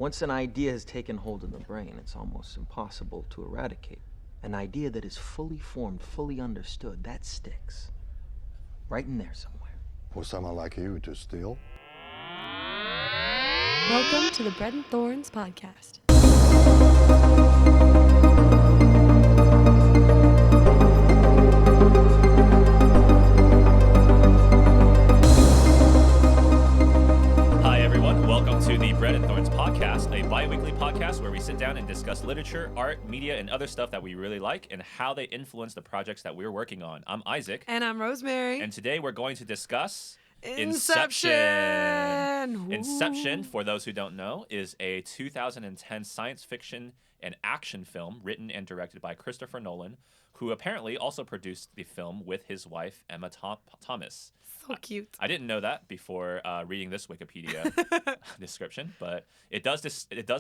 Once an idea has taken hold of the brain, it's almost impossible to eradicate. An idea that is fully formed, fully understood, that sticks. Right in there somewhere. For someone like you to steal? Welcome to the Bread and Thorns podcast. Hi, everyone. Welcome to the Bread and Thorns podcast, a bi-weekly podcast where we sit down and discuss literature, art, media, and other stuff that we really like and how they influence the projects that we're working on. I'm Isaac. And I'm Rosemary. And today we're going to discuss Inception! Inception, for those who don't know, is a 2010 science fiction and action film written and directed by Christopher Nolan, who apparently also produced the film with his wife, Emma Thomas. So cute. I didn't know that before reading this Wikipedia description, but it does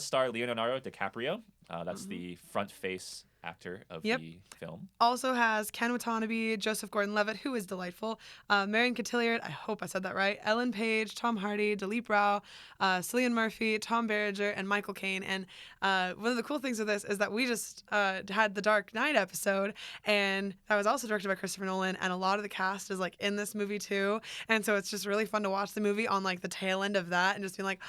star Leonardo DiCaprio. That's the front face actor of the film. Also has Ken Watanabe, Joseph Gordon-Levitt, who is delightful, Marion Cotillard, I hope I said that right, Ellen Page, Tom Hardy, Dilip Rao, Cillian Murphy, Tom Berenger, and Michael Caine. And one of the cool things with this is that we just had the Dark Knight episode, and that was also directed by Christopher Nolan, and a lot of the cast is like in this movie too. And so it's just really fun to watch the movie on like the tail end of that and just being like,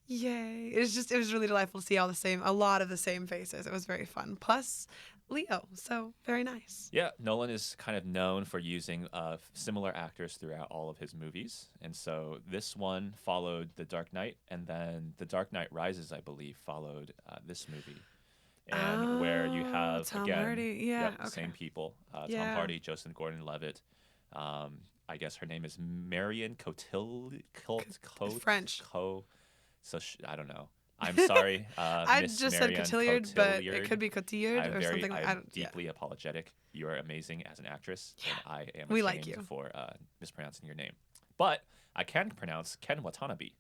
yay. It was really delightful to see a lot of the same faces. It was very fun. Plus Leo, so very nice. Yeah, Nolan is kind of known for using similar actors throughout all of his movies. And so this one followed The Dark Knight, and then The Dark Knight Rises, I believe, followed this movie. And where you have, Tom again, Hardy. same people. Tom Yeah. Hardy, Joseph Gordon-Levitt. I guess her name is Marion Cotillard. French. I don't know. I'm sorry, I Miss just Marion said Cotillard, but it Cotillard. could be Cotillard or something like that. I'm deeply apologetic. You are amazing as an actress, and I am We ashamed like you. for mispronouncing your name. But I can pronounce Ken Watanabe,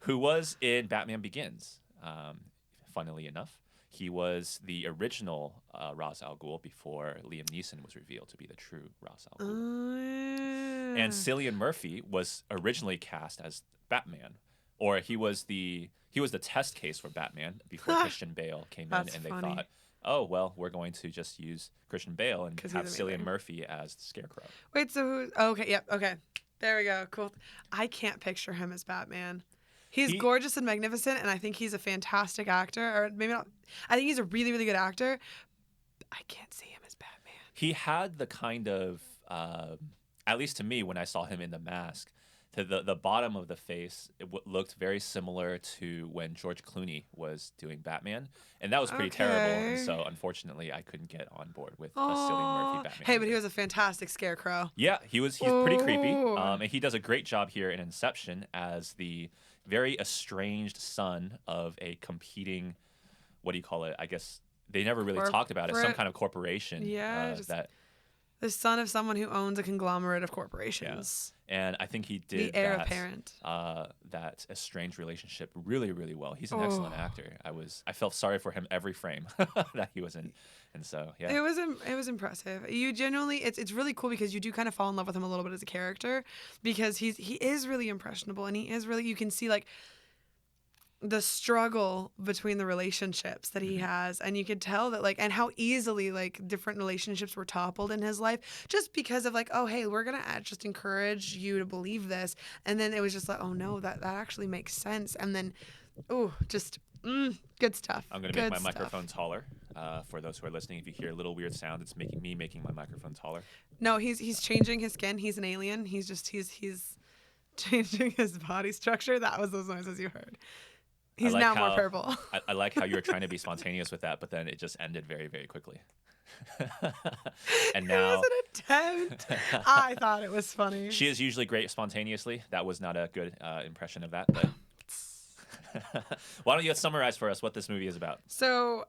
who was in Batman Begins. Funnily enough, he was the original Ra's al Ghul before Liam Neeson was revealed to be the true Ra's al Ghul. And Cillian Murphy was originally cast as Batman, or he was the test case for Batman before Christian Bale came in, and they thought, oh well, we're going to just use Christian Bale and have Cillian Murphy as the Scarecrow. Wait, so who? Oh, okay, yep, okay. There we go. Cool. I can't picture him as Batman. He's gorgeous and magnificent, and I think he's a fantastic actor. Or maybe not. I think he's a really, really good actor. I can't see him as Batman. He had the kind of, at least to me, when I saw him in The Mask, to the bottom of the face, it looked very similar to when George Clooney was doing Batman, and that was pretty terrible. And so, unfortunately, I couldn't get on board with a Cillian Murphy Batman. Hey, but he was a fantastic Scarecrow. Yeah, he's pretty creepy, and he does a great job here in Inception as the very estranged son of a competing, what do you call it? I guess they never really talked about it. Some kind of corporation. Yeah, that the son of someone who owns a conglomerate of corporations. Yeah. And I think he did the heir apparent. That estranged relationship really, really well. He's an excellent actor. I felt sorry for him every frame that he was in. And so, yeah. It was impressive. You genuinely, it's really cool because you do kind of fall in love with him a little bit as a character because he is really impressionable, and he is really, you can see like the struggle between the relationships that he has, and you could tell that like, and how easily like different relationships were toppled in his life just because of like, oh hey, we're gonna just encourage you to believe this, and then it was just like, oh no, that actually makes sense, and then good stuff. I'm gonna make my microphone taller. For those who are listening, if you hear a little weird sound, it's me making my microphone taller. No, he's changing his skin. He's an alien. He's changing his body structure. That was those noises you heard. He's now more purple. I like how you were trying to be spontaneous with that, but then it just ended very, very quickly. And now it was an attempt. I thought it was funny. She is usually great spontaneously. That was not a good impression of that, but why don't you summarize for us what this movie is about? So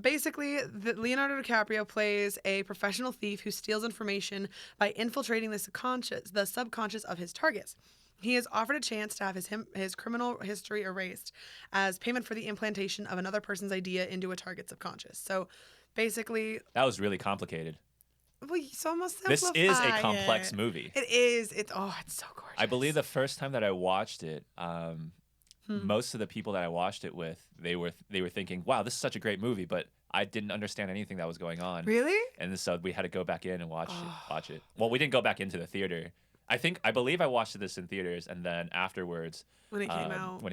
basically, Leonardo DiCaprio plays a professional thief who steals information by infiltrating the subconscious of his targets. He is offered a chance to have his criminal history erased as payment for the implantation of another person's idea into a target's subconscious. So basically... That was really complicated. Well, so almost This is a simplify complex it. movie. It is. It's so gorgeous. I believe the first time that I watched it, Hmm. most of the people that I watched it with, they were thinking, "Wow, this is such a great movie," but I didn't understand anything that was going on. Really? And so we had to go back in and watch it. Well, we didn't go back into the theater. I believe I watched this in theaters, and then afterwards, When it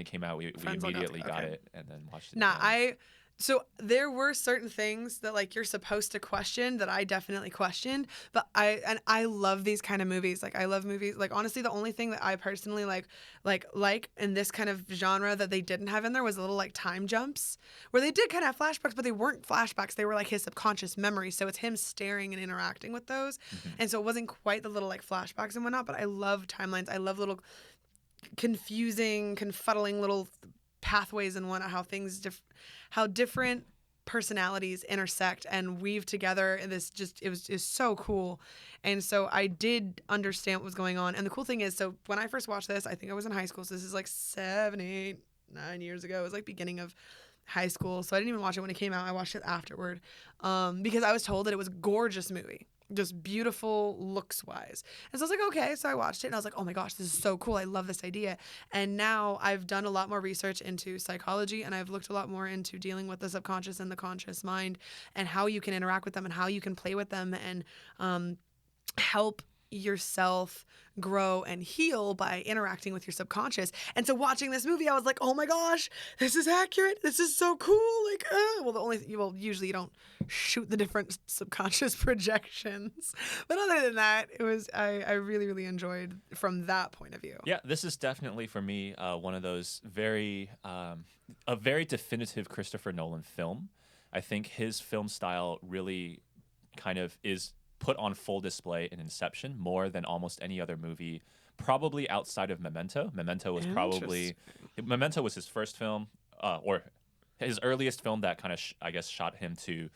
came out, we friends all got immediately got okay. it and then watched it. Nah, again. so there were certain things that like you're supposed to question that I definitely questioned, but I love these kind of movies. Like I love movies. Like honestly, the only thing that I personally like in this kind of genre that they didn't have in there was a little like time jumps where they did kind of have flashbacks, but they weren't flashbacks. They were like his subconscious memory. So it's him staring and interacting with those. And so it wasn't quite the little like flashbacks and whatnot, but I love timelines. I love little confusing, confuddling little pathways and whatnot, how different personalities intersect and weave together, and this just it was so cool. And so I did understand what was going on. And the cool thing is, so when I first watched this, I think I was in high school, so this is like 7, 8, 9 years ago. It was like beginning of high school, so I didn't even watch it when it came out. I watched it afterward because I was told that it was a gorgeous movie, just beautiful looks wise. And so I was like, okay. So I watched it and I was like, oh my gosh, this is so cool. I love this idea. And now I've done a lot more research into psychology, and I've looked a lot more into dealing with the subconscious and the conscious mind and how you can interact with them and how you can play with them and help yourself grow and heal by interacting with your subconscious. And so watching this movie, I was like, oh my gosh, this is accurate. This is so cool. Like, usually you don't shoot the different subconscious projections. But other than that, it was, I really, really enjoyed from that point of view. Yeah, this is definitely for me one of those a very definitive Christopher Nolan film. I think his film style really kind of is put on full display in Inception more than almost any other movie, probably outside of Memento. Memento was his first film, or his earliest film that kind of I guess shot him to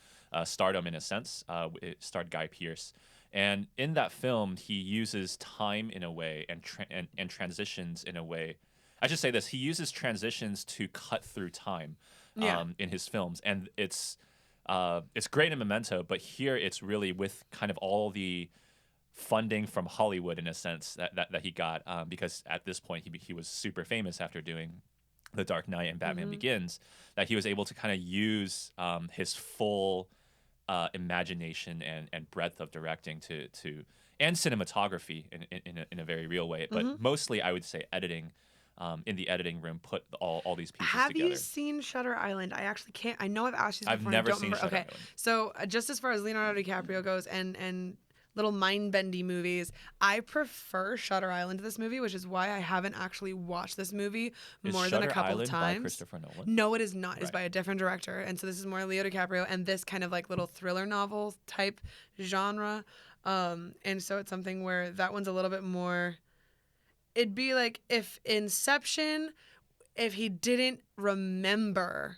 stardom in a sense. It starred Guy Pearce, and in that film he uses time in a way and transitions in a way. I should say this: he uses transitions to cut through time in his films, and it's great in Memento, but here it's really with kind of all the funding from Hollywood in a sense that he got, because at this point he was super famous after doing The Dark Knight and Batman Begins, that he was able to kind of use his full imagination and breadth of directing to and cinematography in a very real way, but mostly I would say editing. In the editing room, put all these pieces together. Have you seen Shutter Island? I actually can't. I know I've asked you this before. I've never I don't seen remember. Shutter Okay, Island. so just as far as Leonardo DiCaprio goes and little mind-bendy movies, I prefer Shutter Island to this movie, which is why I haven't actually watched this movie more than a couple Shutter of Island by times. Christopher Nolan? No, it is not. It's Right. by a different director, and so this is more Leo DiCaprio and this kind of like little thriller novel type genre, and so it's something where that one's a little bit more. It'd be like if Inception, if he didn't remember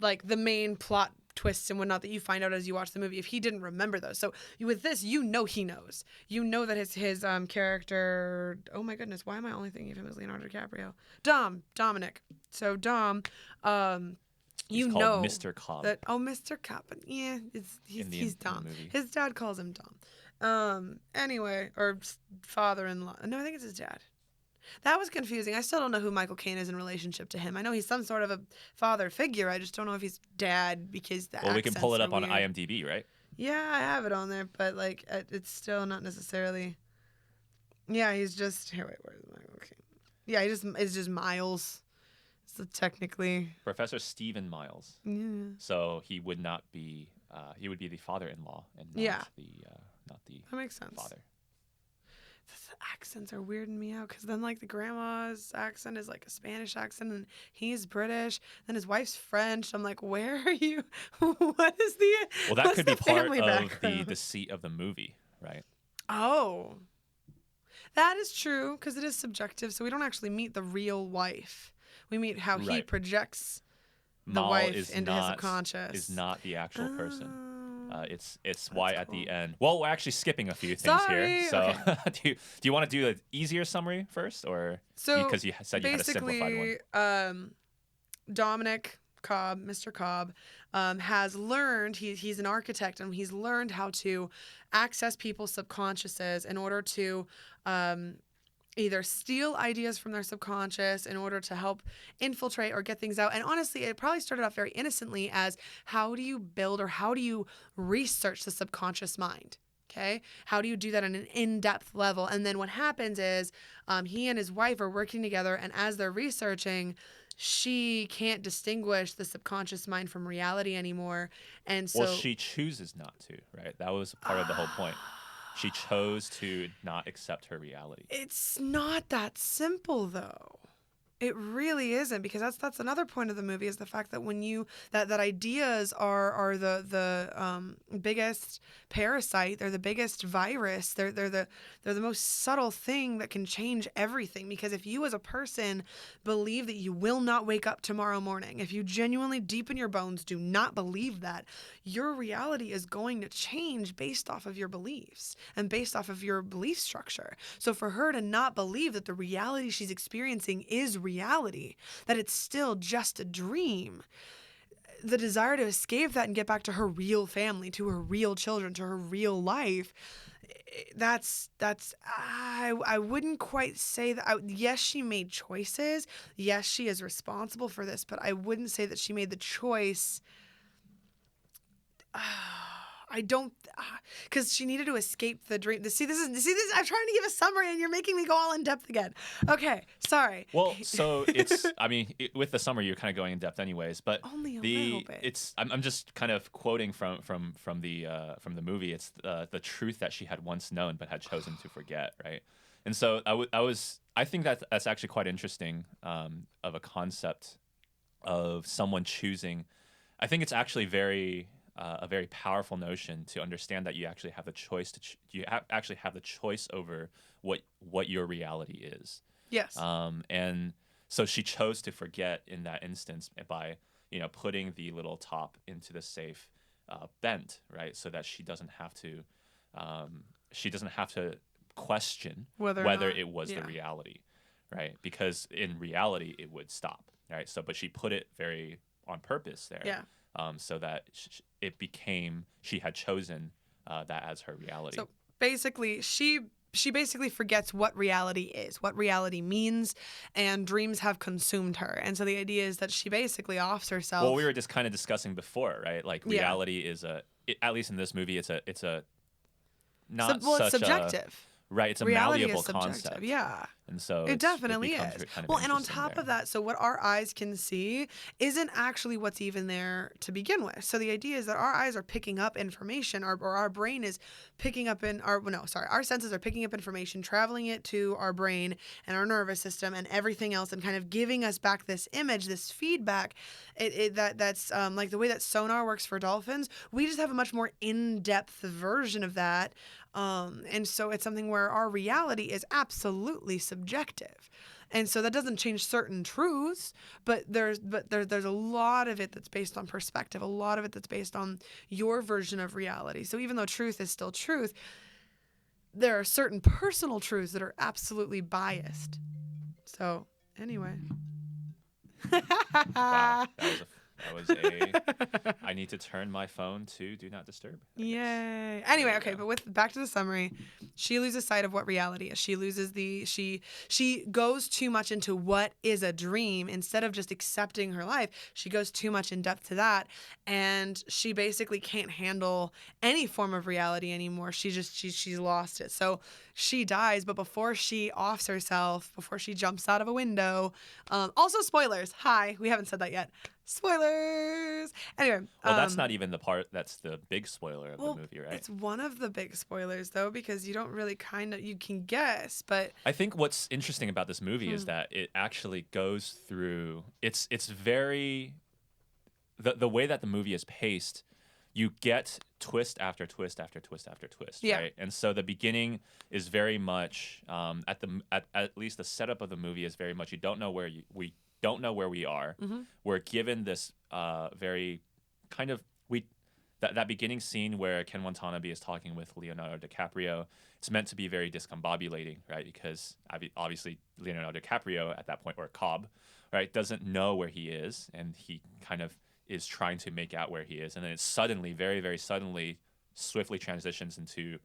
like the main plot twists and whatnot that you find out as you watch the movie, if he didn't remember those. So with this, he knows. You know that his character, oh my goodness, why am I only thinking of him as Leonardo DiCaprio? Dominic. So Dom, He's you called know Mr. Cobb. that Mr. Cobb, yeah, he's in the Dom. movie. His dad calls him Dom. Anyway, or father-in-law. No, I think it's his dad. That was confusing. I still don't know who Michael Caine is in relationship to him. I know he's some sort of a father figure. I just don't know if he's dad because the Well, we can pull it accents up are on weird. IMDb, right? Yeah, I have it on there, but like it's still not necessarily. Yeah, he's just here. Wait, where's Michael Caine? Yeah, it's just Miles. So technically, Professor Stephen Miles. yeah. So he would not be. He would be the father-in-law and not Yeah. not the That makes sense. father. The accents are weirding me out because then like the grandma's accent is like a Spanish accent and he's British. Then his wife's French. I'm like, where are you? What is the? Well, that what's could be the part family of background? the deceit of the movie, right? Oh, that is true because it is subjective. So we don't actually meet the real wife. We meet how he Right. projects the Mal wife is into his not subconscious. is not the actual person. Oh. It's why at the cool. end. Well, we're actually skipping a few things here. Sorry, So okay. do you want to do an easier summary first, or So because you said you had a simplified one? Dominic Cobb, Mr. Cobb, has learned, he's an architect, and he's learned how to access people's subconsciouses in order to either steal ideas from their subconscious in order to help infiltrate or get things out. And honestly, it probably started off very innocently as how do you build or how do you research the subconscious mind? Okay. How do you do that on an in-depth level? And then what happens is he and his wife are working together, and as they're researching, she can't distinguish the subconscious mind from reality anymore. And so Well, she chooses not to, right? That was part of the whole point. She chose to not accept her reality. it's not that simple, though. It really isn't, because that's another point of the movie, is the fact that when you that ideas are the biggest parasite, they're the biggest virus, they're the most subtle thing that can change everything. Because if you as a person believe that you will not wake up tomorrow morning, if you genuinely deep in your bones do not believe that, your reality is going to change based off of your beliefs and based off of your belief structure. So for her to not believe that the reality she's experiencing is reality, that it's still just a dream, the desire to escape that and get back to her real family, to her real children, to her real life, that's I wouldn't quite say that. Yes, she made choices. Yes, she is responsible for this, but I wouldn't say that she made the choice. I don't, because she needed to escape the dream. See, this. I'm trying to give a summary, and you're making me go all in depth again. Okay, sorry. Well, so it's, I mean, with the summary, you're kind of going in depth anyways, but Only a little bit. I'm just kind of quoting from the movie. It's the truth that she had once known but had chosen to forget, right? And so I think that's actually quite interesting, of a concept of someone choosing. I think it's actually a very powerful notion to understand that you actually have the choice actually have the choice over what your reality is. Yes. And so she chose to forget in that instance by putting the little top into the safe bent, right, so that she doesn't have to question whether it was the reality, right? Because in reality it would stop, right? So, but she put it very on purpose there. Yeah. So that she had chosen that as her reality. So basically, she basically forgets what reality is, what reality means, and dreams have consumed her. And so the idea is that she basically offs herself. Well, we were just kind of discussing before, right? Like reality is at least in this movie, it's not it's such subjective. Right, it's a Reality malleable is subjective, concept. yeah. And so It definitely becomes is. kind of Well, and on interesting top there. of that, so what our eyes can see isn't actually what's even there to begin with. So the idea is that our eyes are picking up information, or our brain is picking up our senses are picking up information, traveling it to our brain and our nervous system and everything else, and kind of giving us back this image, this feedback. That's like the way that sonar works for dolphins. We just have a much more in-depth version of that. And so it's something where our reality is absolutely subjective. And so that doesn't change certain truths, but there's a lot of it that's based on perspective, a lot of it that's based on your version of reality. So even though truth is still truth, there are certain personal truths that are absolutely biased. So anyway. Wow, that was a. I need to turn my phone to do not disturb. Yay. Anyway, okay, but back to the summary. She loses sight of what reality is. She loses she goes too much into what is a dream instead of just accepting her life. She goes too much in depth to that, and she basically can't handle any form of reality anymore. She's lost it. So she dies, but before she offs herself, before she jumps out of a window, also spoilers. Hi, we haven't said that yet. Spoilers. Anyway. Well, that's not even the part that's the big spoiler of the movie, right? It's one of the big spoilers, though, because you don't really you can guess, but I think what's interesting about this movie is that it actually goes through. It's very the way that the movie is paced. You get twist after twist after twist after twist, right? And so the beginning is very much at least the setup of the movie is very much you don't know where we don't know where we are. Mm-hmm. We're given this very kind of that beginning scene where Ken Watanabe is talking with Leonardo DiCaprio. It's meant to be very discombobulating, right? Because obviously Leonardo DiCaprio at that point, or Cobb, right, doesn't know where he is, and he kind of is trying to make out where he is, and then it suddenly, very, very suddenly, swiftly transitions into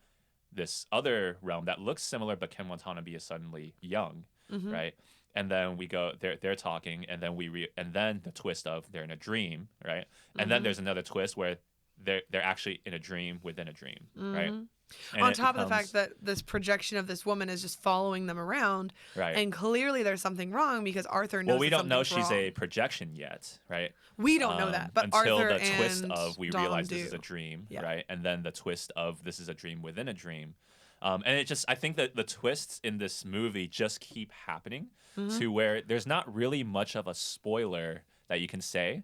this other realm that looks similar, but Ken Watanabe is suddenly young, right? And then we go, they're talking, and then and then the twist of they're in a dream, right? And then there's another twist where they're actually in a dream within a dream, right? And On it top of the becomes- fact that this projection of this woman is just following them around, Right. and clearly there's something wrong because Arthur knows. well, we that don't know something's she's a wrong. projection yet, right? We don't know that, but until Arthur the twist and of we Dom realize this is do. a dream, Yeah. right? And then the twist of this is a dream within a dream. And it just, I think that the twists in this movie just keep happening to where there's not really much of a spoiler that you can say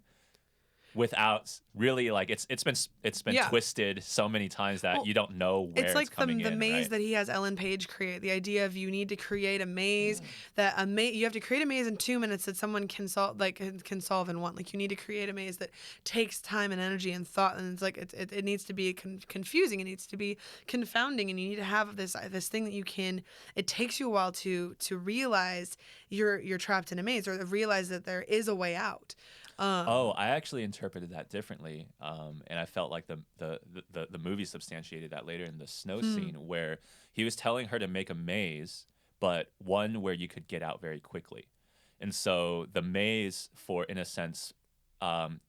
without really like it's been Yeah. twisted so many times that Well, you don't know where It's like coming the in, maze right? that he has Ellen Page create. The idea of you need to create a maze you have to create a maze in 2 minutes that someone can solve in one. Like you need to create a maze that takes time and energy and thought, and it's like it needs to be confusing. It needs to be confounding, and you need to have this thing that you can. It takes you a while to realize you're trapped in a maze, or realize that there is a way out. Oh, I actually interpreted that differently, and I felt like the movie substantiated that later in the snow scene where he was telling her to make a maze, but one where you could get out very quickly, and so the maze, in a sense,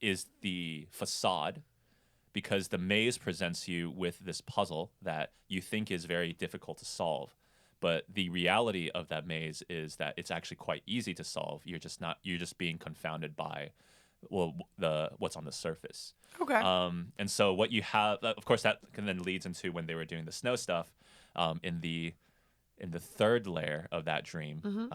is the facade, because the maze presents you with this puzzle that you think is very difficult to solve. But the reality of that maze is that it's actually quite easy to solve. You're just being confounded by what's on the surface. Okay. And so what you have, of course, that can then leads into when they were doing the snow stuff, in the third layer of that dream,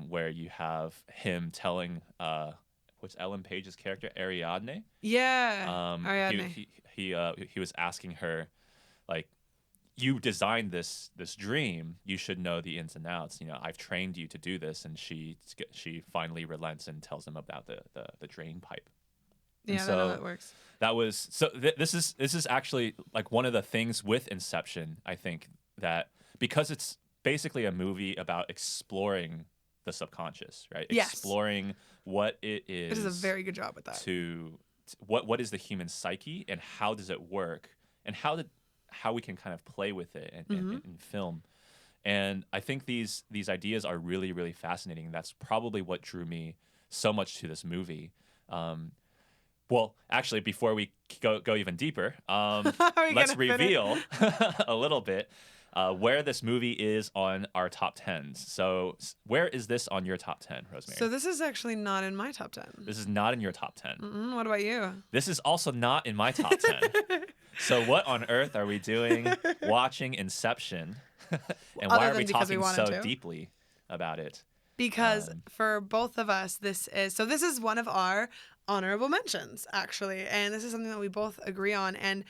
where you have him telling what's Ellen Page's character, Ariadne. Yeah. Ariadne. He was asking her, like, you designed this dream, you should know the ins and outs. I've trained you to do this, and she finally relents and tells him about the drain pipe. Yeah, And I know that works. That was so. This is actually like one of the things with Inception. I think that because it's basically a movie about exploring the subconscious, right? Yes. Exploring what it is. It does a very good job with that. What is the human psyche, and how does it work, and how we can kind of play with it in film. And I think these ideas are really, really fascinating. And that's probably what drew me so much to this movie. Well, actually, before we go even deeper, let's reveal a little bit where this movie is on our top 10s. So where is this on your top 10, Rosemary? So this is actually not in my top 10. This is not in your top 10. What about you? This is also not in my top 10. So what on earth are we doing watching Inception? And why Other are we than because we talking wanted so to. deeply about it? Because for both of us, this is one of our honorable mentions, actually. And this is something that we both agree on. And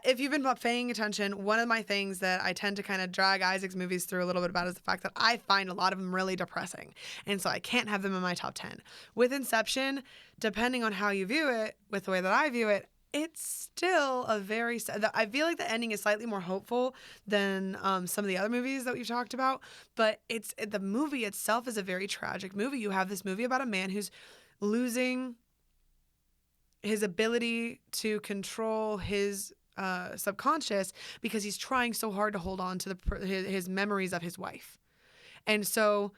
if you've been paying attention, one of my things that I tend to kind of drag Isaac's movies through a little bit about is the fact that I find a lot of them really depressing. And so I can't have them in my top 10. With Inception, depending on how you view it, with the way that I view it, it's still a very. I feel like the ending is slightly more hopeful than some of the other movies that we've talked about. But the movie itself is a very tragic movie. You have this movie about a man who's losing his ability to control his subconscious because he's trying so hard to hold on to his memories of his wife. And so.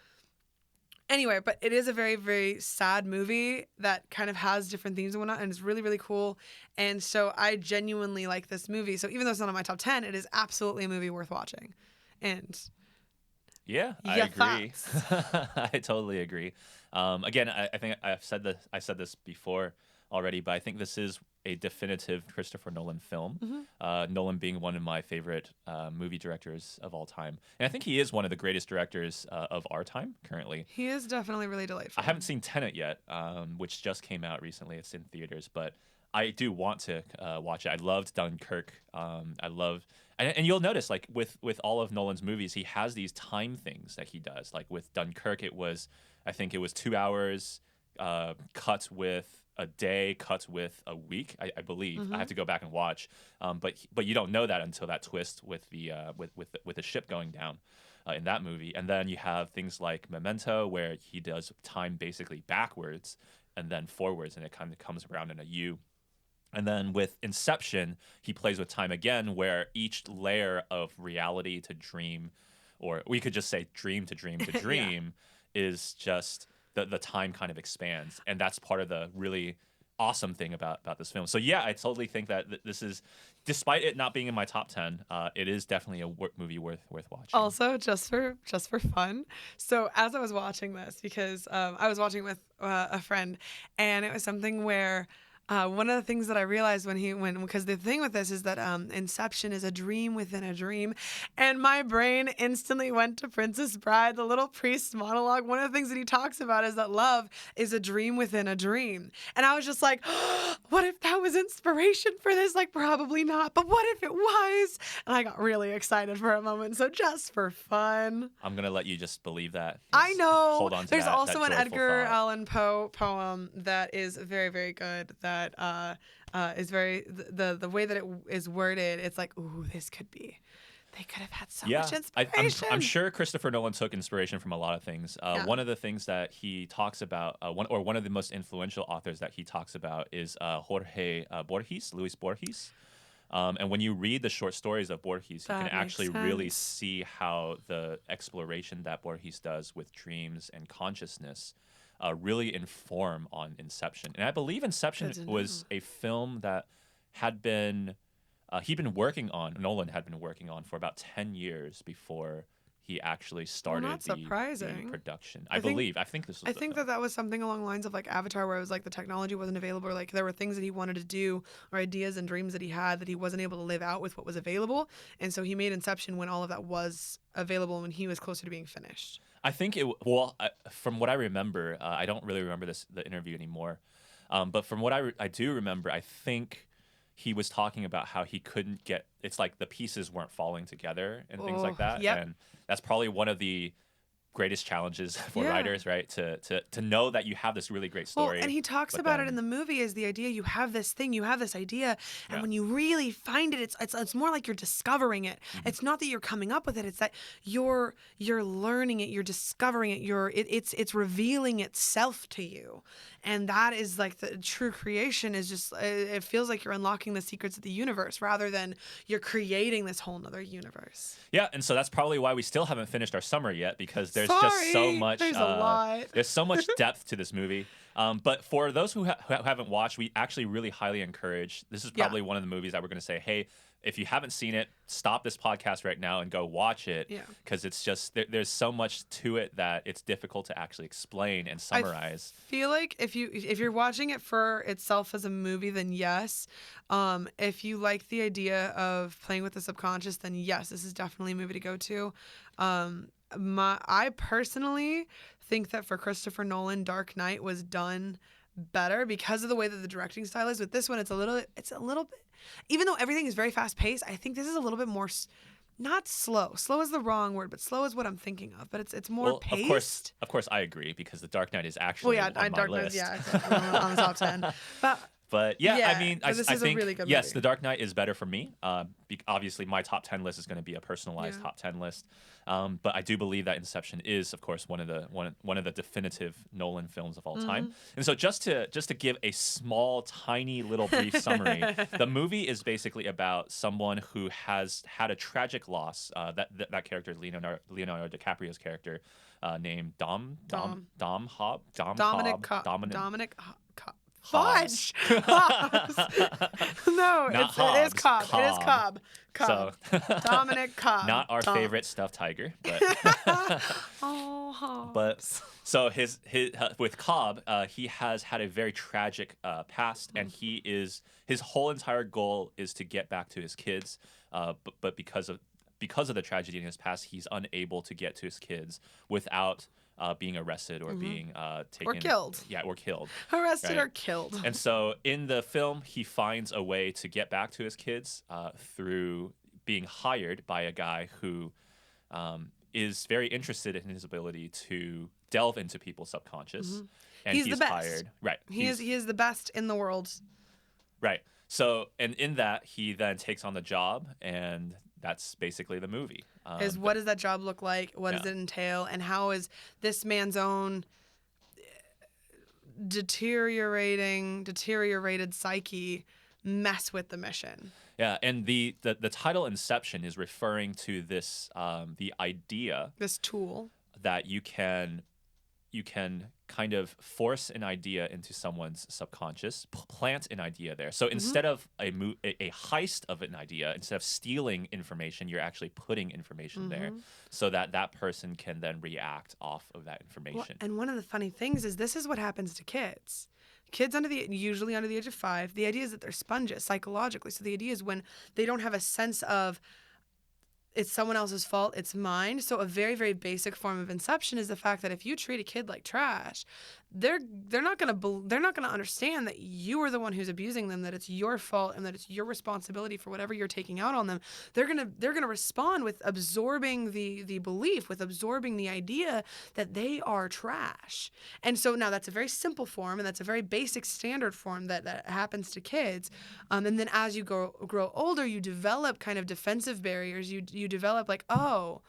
Anyway, but it is a very, very sad movie that kind of has different themes and whatnot, and it's really, really cool. And so I genuinely like this movie. So even though it's not on my top 10, it is absolutely a movie worth watching. And yeah, I your agree. thoughts? I totally agree. Again, I think I said this before already, but I think this is a definitive Christopher Nolan film. Nolan being one of my favorite movie directors of all time. And I think he is one of the greatest directors of our time currently. He is definitely really delightful. I haven't seen Tenet yet, which just came out recently. It's in theaters, but I do want to watch it. I loved Dunkirk. And you'll notice, like with all of Nolan's movies, he has these time things that he does. Like with Dunkirk, I think it was 2 hours cut with a day, cut with a week, I believe. I have to go back and watch, but you don't know that until that twist with the ship going down in that movie. And then you have things like Memento, where he does time basically backwards, and then forwards, and it kind of comes around in a U. And then with Inception, he plays with time again, where each layer of reality to dream, or we could just say dream to dream to dream, is just the time kind of expands. And that's part of the really awesome thing about this film. So yeah, I totally think that this is, despite it not being in my top 10, it is definitely a movie worth watching. Also, just for fun. So as I was watching this, because I was watching with a friend, and it was something where one of the things that I realized because the thing with this is that Inception is a dream within a dream, and my brain instantly went to Princess Bride, the little priest monologue. One of the things that he talks about is that love is a dream within a dream, and I was just like, what if that was inspiration for this? Like, probably not, but what if it was? And I got really excited for a moment. So just for fun, I'm gonna let you just believe that. I know. Hold on to There's that also an joyful Edgar thought. Allan Poe poem that is very, very good. That is very the way that it is worded. It's like, ooh, this could be. They could have had so much inspiration. I'm sure Christopher Nolan took inspiration from a lot of things. One of the things that he talks about, one of the most influential authors that he talks about is Jorge Borges, Luis Borges. And when you read the short stories of Borges, you can That actually makes really sense. see how the exploration that Borges does with dreams and consciousness really inform on Inception. And I believe Inception Good to was a film that had been Nolan had been working on for about 10 years before he actually started not the surprising. production. I think I think this was I the think film. that was something along the lines of like Avatar, where it was like the technology wasn't available, or like there were things that he wanted to do or ideas and dreams that he had that he wasn't able to live out with what was available, and so he made Inception when all of that was available, when he was closer to being finished. I think from what I remember, I don't really remember the interview anymore, but from what I do remember, I think he was talking about how he couldn't get, it's like the pieces weren't falling together and things like that. Yep. And that's probably one of the greatest challenges for Yeah. writers, right? To know that you have this really great story. Well, and he talks but about it then- in the movie as the idea, you have this thing, you have this idea, and Yeah. when you really find it, it's more like you're discovering it. Mm-hmm. It's not that you're coming up with it; it's that you're learning it, you're discovering it, it's revealing itself to you, and that is like the true creation. Is just it feels like you're unlocking the secrets of the universe rather than you're creating this whole nother universe. Yeah, and so that's probably why we still haven't finished our summer yet, because there's just so Sorry, much. there's a lot. There's so much depth to this movie. But for those who haven't watched, we actually really highly encourage. This is probably one of the movies that we're going to say, hey, if you haven't seen it, stop this podcast right now and go watch it. Yeah. Because it's just there's so much to it that it's difficult to actually explain and summarize. I feel like if you're watching it for itself as a movie, then yes. If you like the idea of playing with the subconscious, then yes, this is definitely a movie to go to. I personally think that for Christopher Nolan, Dark Knight was done better because of the way that the directing style is. With this one, it's a little bit, even though everything is very fast paced, I think this is a little bit more. Not slow. Slow is the wrong word, but slow is what I'm thinking of. But it's more Well, paced. of course, I agree, because The Dark Knight is actually on my Dark Knight, list. it's on the top 10. But But yeah, Yeah, I mean, but this I is a think really good yes, movie. The Dark Knight is better for me. Obviously, my top 10 list is going to be a personalized Yeah. top 10 list. But I do believe that Inception is, of course, one of the definitive Nolan films of all time. Mm-hmm. And so just to give a small, tiny, little brief summary, the movie is basically about someone who has had a tragic loss. That character is Leonardo DiCaprio's character, named Dominic Cobb. Hobbs. Fudge. Hobbs. No, Not it is Hobbs, Cobb. It is Cobb. Cobb. So Dominic Cobb. not our Tom. favorite stuffed tiger, but Oh, Hobbs. but so his with Cobb, he has had a very tragic past, and his whole entire goal is to get back to his kids, but because of the tragedy in his past, he's unable to get to his kids without being arrested or being taken killed. Yeah, or killed. Arrested Right. or killed. And so in the film, he finds a way to get back to his kids through being hired by a guy who is very interested in his ability to delve into people's subconscious. And He's the best. hired. Right. He is the best in the world. Right. So, and in that, he then takes on the job, and that's basically the movie. What does that job look like? What does Yeah. it entail? And how is this man's own deteriorated psyche mess with the mission. Yeah, and the title Inception is referring to this the idea This tool. that you can kind of force an idea into someone's subconscious, plant an idea there. So instead of a heist of an idea, instead of stealing information, you're actually putting information there so that that person can then react off of that information. Well, and one of the funny things is this is what happens to kids. Kids usually under the age of 5, the idea is that they're sponges psychologically. So the idea is when they don't have a sense of it's someone else's fault, it's mine. So a very, very basic form of inception is the fact that if you treat a kid like trash, they're not gonna understand that you are the one who's abusing them, that it's your fault and that it's your responsibility for whatever you're taking out on them. They're gonna respond with absorbing the belief, with absorbing the idea that they are trash. And so now that's a very simple form, and that's a very basic standard form that happens to kids. And then as you grow older, you develop kind of defensive barriers. You develop like, oh,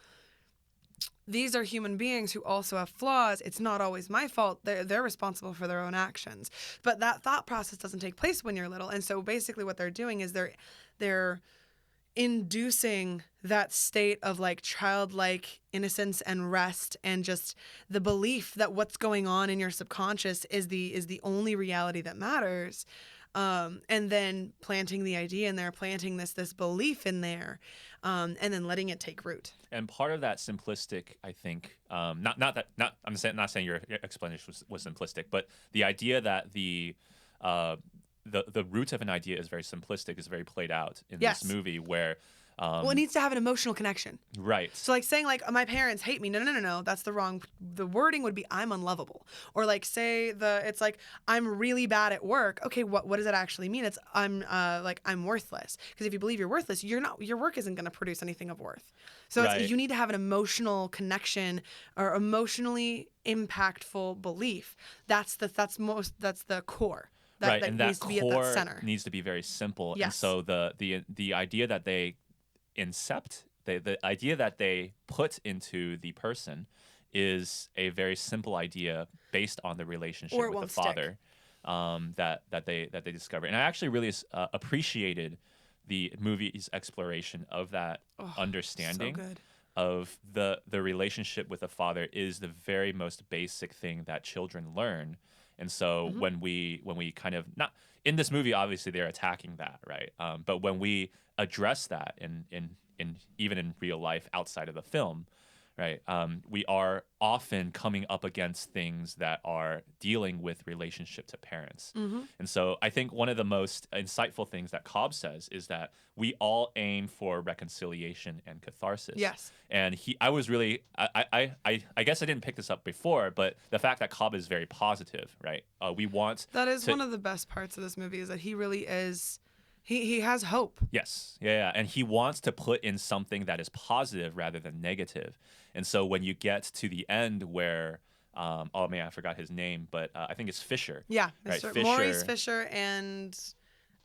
these are human beings who also have flaws. It's not always my fault. They're responsible for their own actions. But that thought process doesn't take place when you're little. And so basically what they're doing is they're inducing that state of like childlike innocence and rest and just the belief that what's going on in your subconscious is the only reality that matters. And then planting the idea in there, planting this belief in there, and then letting it take root. And part of that simplistic, I think, I'm not saying your explanation was simplistic, but the idea that the root of an idea is very simplistic is very played out in this movie where. Well, it needs to have an emotional connection. Right. So like saying like my parents hate me. No. That's the wrong. The wording would be I'm unlovable. Or like it's like I'm really bad at work. Okay, what does that actually mean? It's I'm worthless. Because if you believe you're worthless, your work isn't going to produce anything of worth. So you need to have an emotional connection or emotionally impactful belief. That's the core. Right, and that needs to be core at that center. Needs to be very simple. Yes. And so the idea that they incept, the idea that they put into the person is a very simple idea based on the relationship with the father that they discover. And I actually really appreciated the movie's exploration of that understanding so good. Of the relationship with the father is the very most basic thing that children learn. And so when we kind of not in this movie, obviously they're attacking that, right? But when we address that in even in real life outside of the film, right? We are often coming up against things that are dealing with relationship to parents. And so I think one of the most insightful things that Cobb says is that we all aim for reconciliation and catharsis. Yes. And I was really, I guess I didn't pick this up before, but the fact that Cobb is very positive, right? We want that is one of the best parts of this movie is that he really is. He has hope. Yes. Yeah. And he wants to put in something that is positive rather than negative. And so when you get to the end where, I forgot his name, but I think it's Fisher. Yeah. Right? Maurice Fisher and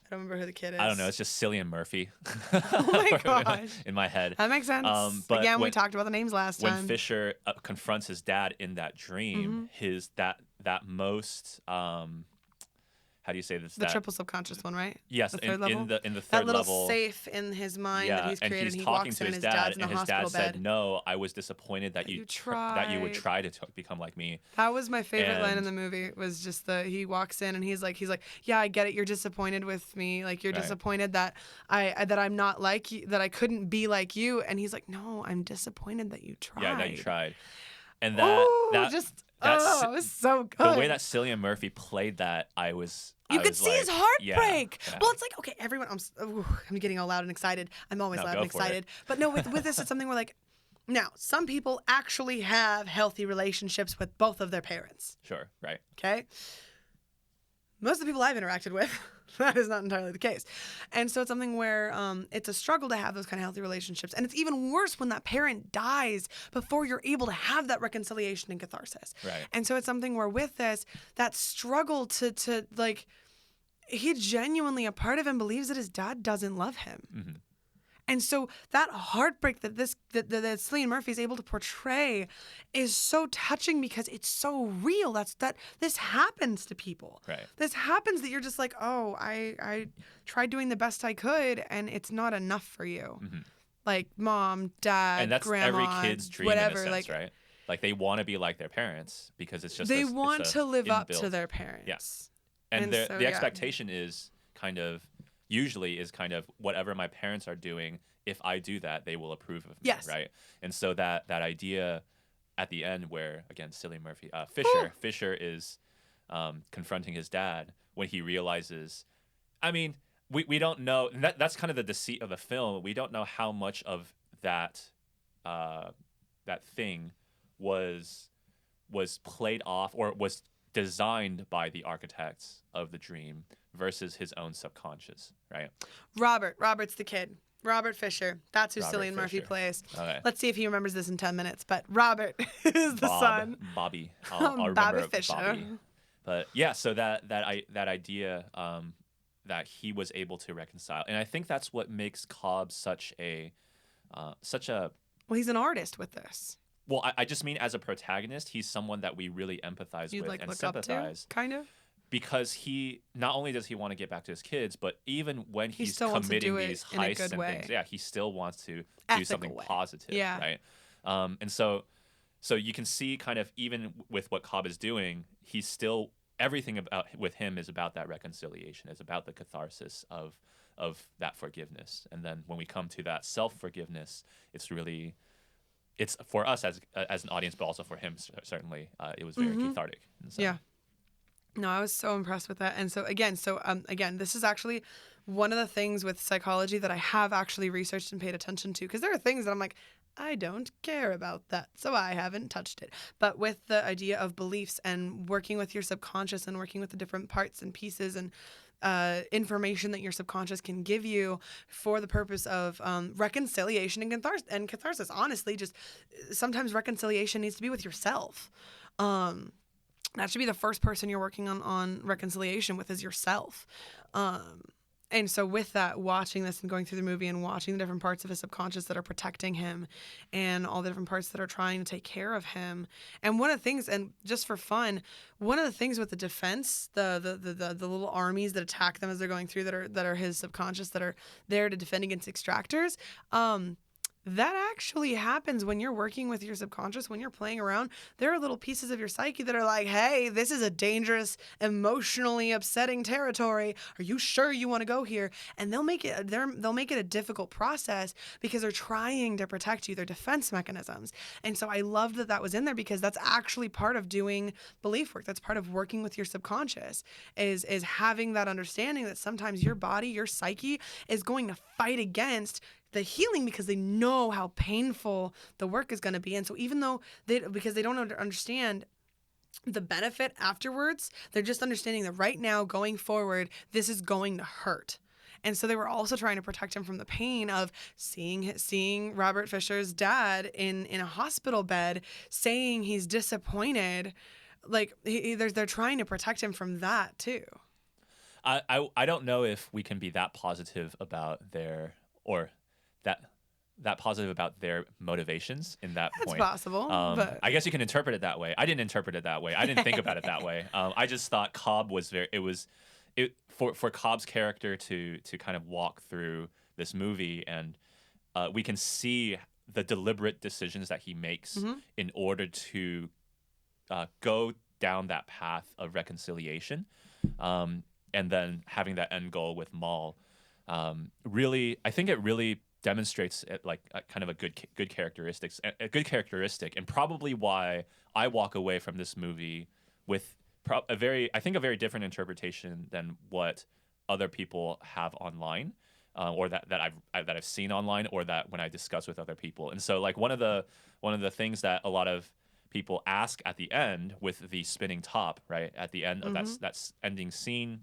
I don't remember who the kid is. I don't know. It's just Cillian Murphy. Oh my gosh. In my head. That makes sense. But again, we talked about the names last time. When Fisher confronts his dad in that dream, that most... how do you say this? The triple subconscious one, right? Yes, the third level? in the third level. That little safe in his mind that he's created. And he's he talking walks to in his and his dad's in and the his hospital dad bed. said, "No, I was disappointed that you would try to become like me." That was my favorite line in the movie. Was just he walks in and he's like, "Yeah, I get it. You're disappointed with me. Like you're disappointed that I'm not like you, that I couldn't be like you." And he's like, "No, I'm disappointed that you tried." Yeah, that you tried. And it was so good. The way that Cillian Murphy played that, You could see his heartbreak. Yeah. Well, it's like, okay, everyone, I'm getting all loud and excited. I'm always loud and excited. But no, with this, it's something where like, now, some people actually have healthy relationships with both of their parents. Sure, right. Okay? Most of the people I've interacted with, that is not entirely the case. And so it's something where it's a struggle to have those kind of healthy relationships. And it's even worse when that parent dies before you're able to have that reconciliation and catharsis. Right. And so it's something where with this, that struggle to like, he genuinely, a part of him believes that his dad doesn't love him. And so that heartbreak that that Cillian Murphy is able to portray is so touching because it's so real. This happens to people. Right. This happens that you're just like, oh, I tried doing the best I could, and it's not enough for you. Mm-hmm. Like mom, dad, And that's grandma, every kid's dream whatever. in a sense, like right? Like they want to be like their parents because it's just they it's want to live up to inbuilt. their parents. Yes. And so, the expectation is usually whatever my parents are doing, if I do that, they will approve of me, Yes. right? And so that idea at the end where, again, Cillian Murphy, Fisher is confronting his dad when he realizes, I mean, we don't know, and that's kind of the deceit of the film. We don't know how much of that thing was played off or was designed by the architects of the dream versus his own subconscious, right? Robert's the kid. Robert Fisher. That's who Robert Cillian Murphy Fisher. plays. Okay. Let's see if he remembers this in 10 minutes. But Robert is the son. Bobby. I'll remember Bobby Fisher. Bobby. But yeah, so that idea that he was able to reconcile, and I think that's what makes Cobb such a Well, he's an artist with this. well, I just mean as a protagonist, he's someone that we really empathize You'd with like and look up sympathize. to, kind of. Because he not only does he want to get back to his kids, but even when he's still wants to committing do it these in a heists good and way. things, yeah, he still wants to do Ethical something way. positive, Yeah. right? And so you can see kind of even with what Cobb is doing, he's still everything about with him is about that reconciliation, is about the catharsis of that forgiveness, and then when we come to that self-forgiveness, it's for us as an audience, but also for him certainly, it was very cathartic. And so, Yeah. No, I was so impressed with that. And so again, this is actually one of the things with psychology that I have actually researched and paid attention to, because there are things that I'm like, I don't care about that, so I haven't touched it. But with the idea of beliefs and working with your subconscious and working with the different parts and pieces and information that your subconscious can give you for the purpose of reconciliation and catharsis. Honestly, just sometimes reconciliation needs to be with yourself. That should be the first person you're working on reconciliation with is yourself. And so with that, watching this and going through the movie and watching the different parts of his subconscious that are protecting him and all the different parts that are trying to take care of him. And one of the things, and just for fun, one of the things with the defense, the little armies that attack them as they're going through that are his subconscious, that are there to defend against extractors, that actually happens when you're working with your subconscious, when you're playing around. There are little pieces of your psyche that are like, hey, this is a dangerous, emotionally upsetting territory. Are you sure you want to go here? And they'll make it a difficult process because they're trying to protect you, their defense mechanisms. And so I loved that was in there because that's actually part of doing belief work. That's part of working with your subconscious is having that understanding that sometimes your body, your psyche is going to fight against the healing because they know how painful the work is going to be. And so even though because they don't understand the benefit afterwards, they're just understanding that right now going forward, this is going to hurt. And so they were also trying to protect him from the pain of seeing Robert Fisher's dad in a hospital bed, saying he's disappointed. Like they're trying to protect him from that too. I don't know if we can be that positive about that positive about their motivations in that point. That's possible. But I guess you can interpret it that way. I didn't interpret it that way. I didn't think about it that way. I just thought Cobb was for Cobb's character to kind of walk through this movie, and we can see the deliberate decisions that he makes in order to go down that path of reconciliation, and then having that end goal with Maul. Really, I think it really demonstrates like a kind of a good characteristic, and probably why I walk away from this movie with a very different interpretation than what other people have online, or that I've seen online, or that when I discuss with other people. And so like one of the things that a lot of people ask at the end with the spinning top, right at the end of that ending scene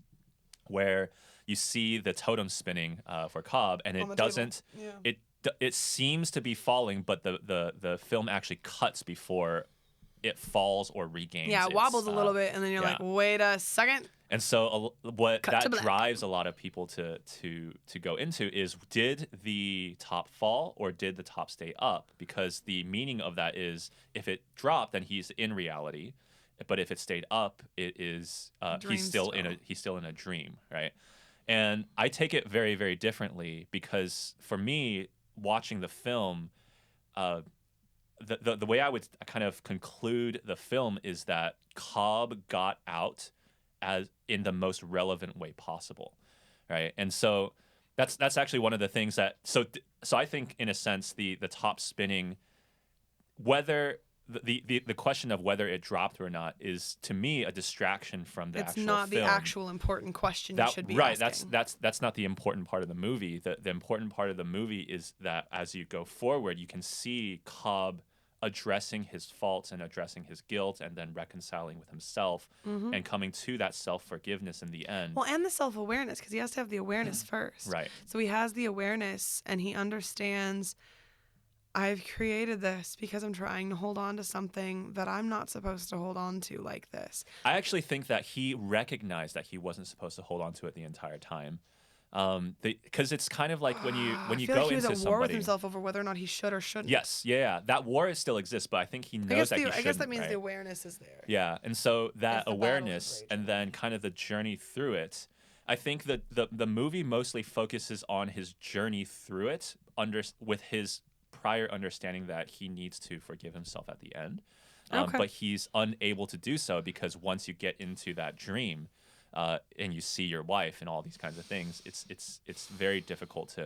where you see the totem spinning for Cobb, and it doesn't. Yeah. It seems to be falling, but the film actually cuts before it falls or regains. Yeah, it wobbles a little bit, and then you're like, wait a second. And so what Cut that to black. drives a lot of people to go into is, did the top fall or did the top stay up? Because the meaning of that is, if it dropped, then he's in reality, but if it stayed up, it is he's still in a dream, right? And I take it very, very differently, because for me, watching the film, the way I would kind of conclude the film is that Cobb got out as in the most relevant way possible, right? And so that's actually one of the things that so I think, in a sense, the top spinning, whether the question of whether it dropped or not is, to me, a distraction from the It's actual not film. the actual important question you should be right, asking. that's not the important part of the movie. The important part of the movie is that as you go forward, you can see Cobb addressing his faults and addressing his guilt, and then reconciling with himself and coming to that self-forgiveness in the end. Well, and the self-awareness, because he has to have the awareness first. Right. So he has the awareness, and he understands, I've created this because I'm trying to hold on to something that I'm not supposed to hold on to like this. I actually think that he recognized that he wasn't supposed to hold on to it the entire time. Because it's kind of like when you I feel go like he was into at war with somebody. himself over whether or not he should or shouldn't. Yes, yeah, that war still exists, but I think he knows that he shouldn't. I guess that means right? the awareness is there. Yeah, and so that If the battle's awareness raging. and then kind of the journey through it, I think that the movie mostly focuses on his journey through it, with his prior understanding that he needs to forgive himself at the end. Okay. But he's unable to do so, because once you get into that dream, and you see your wife and all these kinds of things, it's very difficult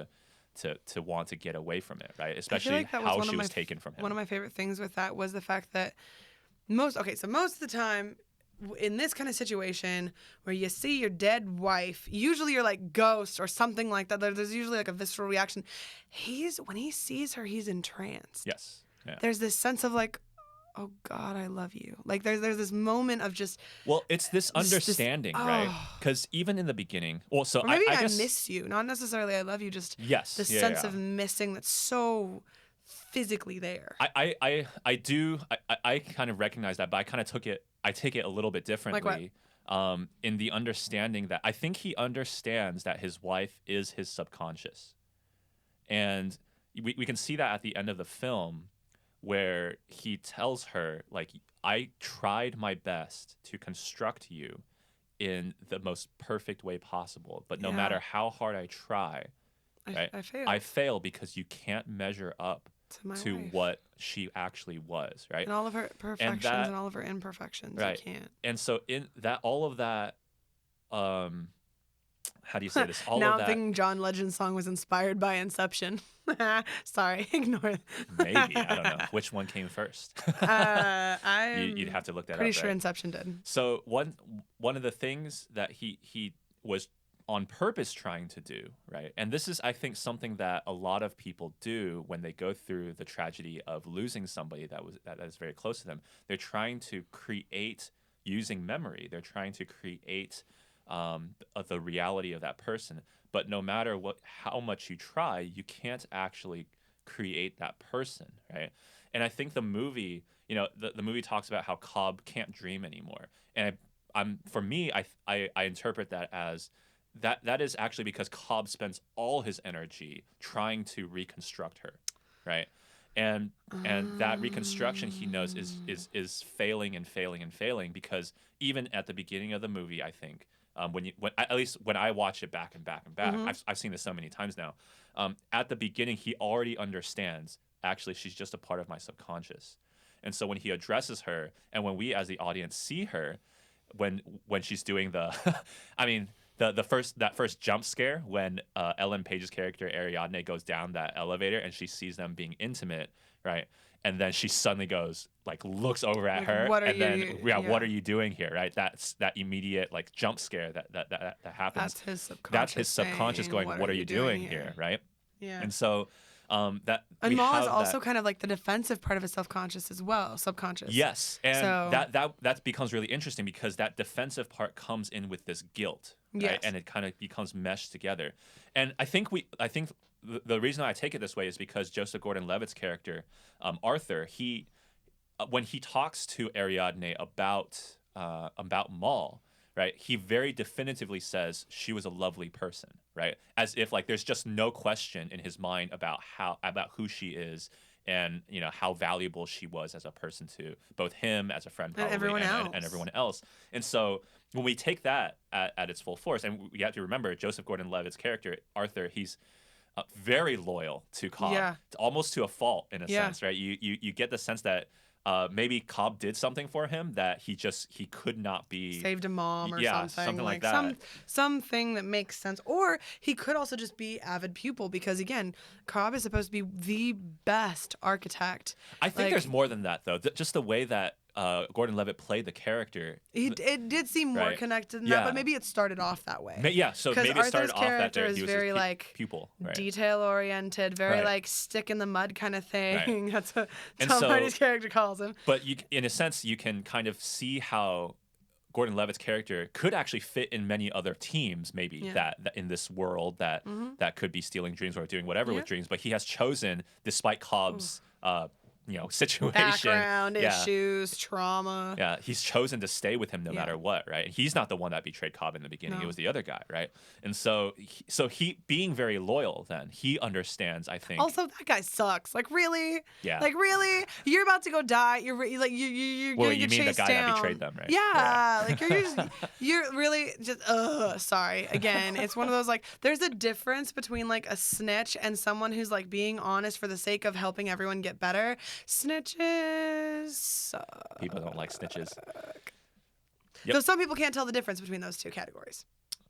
to want to get away from it, right? Especially like that was how one of she my was taken from him. One of my favorite things with that was the fact that most of the time in this kind of situation where you see your dead wife, usually you're like ghost or something like that. There's usually like a visceral reaction. When he sees her, he's entranced. Yes. Yeah. There's this sense of like, oh God, I love you. Like there's this moment of just, Well, it's this understanding, right? Because even in the beginning, well, so or maybe I I guess, miss you, not necessarily I love you, just yes, the yeah, sense yeah. of missing that's so physically there. I do kind of recognize that, but I take it a little bit differently. In the understanding that I think he understands that his wife is his subconscious, and we can see that at the end of the film, where he tells her, like, I tried my best to construct you in the most perfect way possible, but no Yeah. matter how hard I try, right, I failed. I fail because you can't measure up to my to wife. what she actually was, right? And all of her perfections that- and all of her imperfections. Right. You can't. And so in that, all of that, how do you say this? All now of I'm that, thinking John Legend's song was inspired by Inception. Sorry, ignore it. maybe, I don't know. Which one came first? I'm You'd have to look that pretty up, sure right? Inception did. So one of the things that he was on purpose trying to do, right? And this is, I think, something that a lot of people do when they go through the tragedy of losing somebody that is very close to them. They're trying to create, using memory, they're trying to create the reality of that person. But no matter how much you try, you can't actually create that person, right? And I think the movie, the movie talks about how Cobb can't dream anymore. And for me, I interpret that as that is actually because Cobb spends all his energy trying to reconstruct her, right? And that reconstruction, he knows, is failing and failing and failing, because even at the beginning of the movie, I think, at least when I watch it back and back and back, I've seen this so many times now. At the beginning, he already understands, actually, she's just a part of my subconscious. And so when he addresses her, and when we as the audience see her, when she's doing the, I mean, that first jump scare when Ellen Page's character Ariadne goes down that elevator and she sees them being intimate, right? And then she suddenly goes, like, looks over at her, what are and then you- what are you doing here, right? That's that immediate, like, jump scare that happens. That's his subconscious. That's his subconscious saying, going, what are you doing here, right? Yeah. And so that And we Maul is have also that. kind of like the defensive part of his subconscious as well. Subconscious. Yes, and So- that becomes really interesting, because that defensive part comes in with this guilt, right? Yes. And it kind of becomes meshed together. And I think the reason I take it this way is because Joseph Gordon-Levitt's character, Arthur, when he talks to Ariadne about Maul, right? He very definitively says she was a lovely person, right? As if like there's just no question in his mind about who she is, and how valuable she was as a person to both him as a friend, probably, and everyone else. And so when we take that at its full force, and we have to remember Joseph Gordon-Levitt's character Arthur, he's very loyal to Cobb, almost to a fault in a sense, right? You get the sense that maybe Cobb did something for him that he could not be, saved a mom or something like that. Something that makes sense. Or he could also just be avid pupil, because again, Cobb is supposed to be the best architect. I think there's more than that though. Just the way that Gordon-Levitt played the character. It did seem more connected than that, but maybe it started off that way. So maybe it started off that character he was very a pupil, right? detail oriented, very like stick in the mud kind of thing. Right. That's what Tom Hardy's character calls him. But in a sense, you can kind of see how Gordon-Levitt's character could actually fit in many other teams, maybe that in this world that could be stealing dreams or doing whatever with dreams. But he has chosen, despite Cobb's situation, background issues, trauma. Yeah, he's chosen to stay with him no matter what, right? And he's not the one that betrayed Cobb in the beginning; it was the other guy, right? And so he being very loyal, then he understands. I think. Also, that guy sucks. Like really? Yeah. Like really? You're about to go die. You're gonna get chased down. Well, you mean the guy that betrayed them, right? Yeah. Like you're really just. Sorry. Again, it's one of those like. There's a difference between like a snitch and someone who's like being honest for the sake of helping everyone get better. Snitches suck. People don't like snitches. So some people can't tell the difference between those two categories.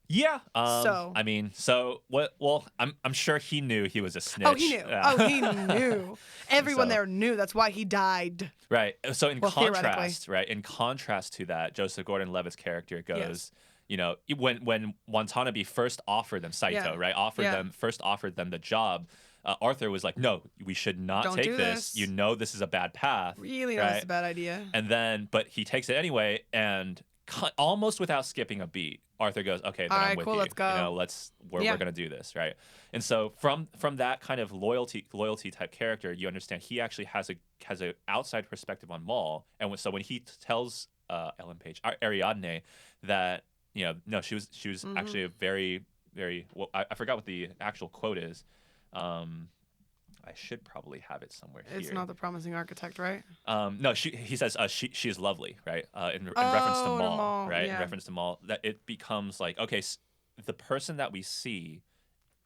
Yeah. So what? Well, I'm sure he knew he was a snitch. Oh, he knew. He knew. Everyone there knew. That's why he died. Right. So in contrast, right? In contrast to that, Joseph Gordon-Levitt's character goes. When Watanabe first offered them Saito, right? Offered them the job. Arthur was like, no, we should not take this. This is a bad path. Really, right? That's a bad idea. And then, but he takes it anyway, and almost without skipping a beat, Arthur goes, okay, then I'm with you. Let's go. We're going to do this, right? And so from that kind of loyalty type character, you understand he actually has a outside perspective on Maul, and so when he tells Ellen Page, Ariadne, that no, she was actually a very, very well. I forgot what the actual quote is. I should probably have it somewhere here. It's not the promising architect, right? No, he says she is lovely, right? In reference to Maul, right? In reference to Maul, that it becomes like, okay, the person that we see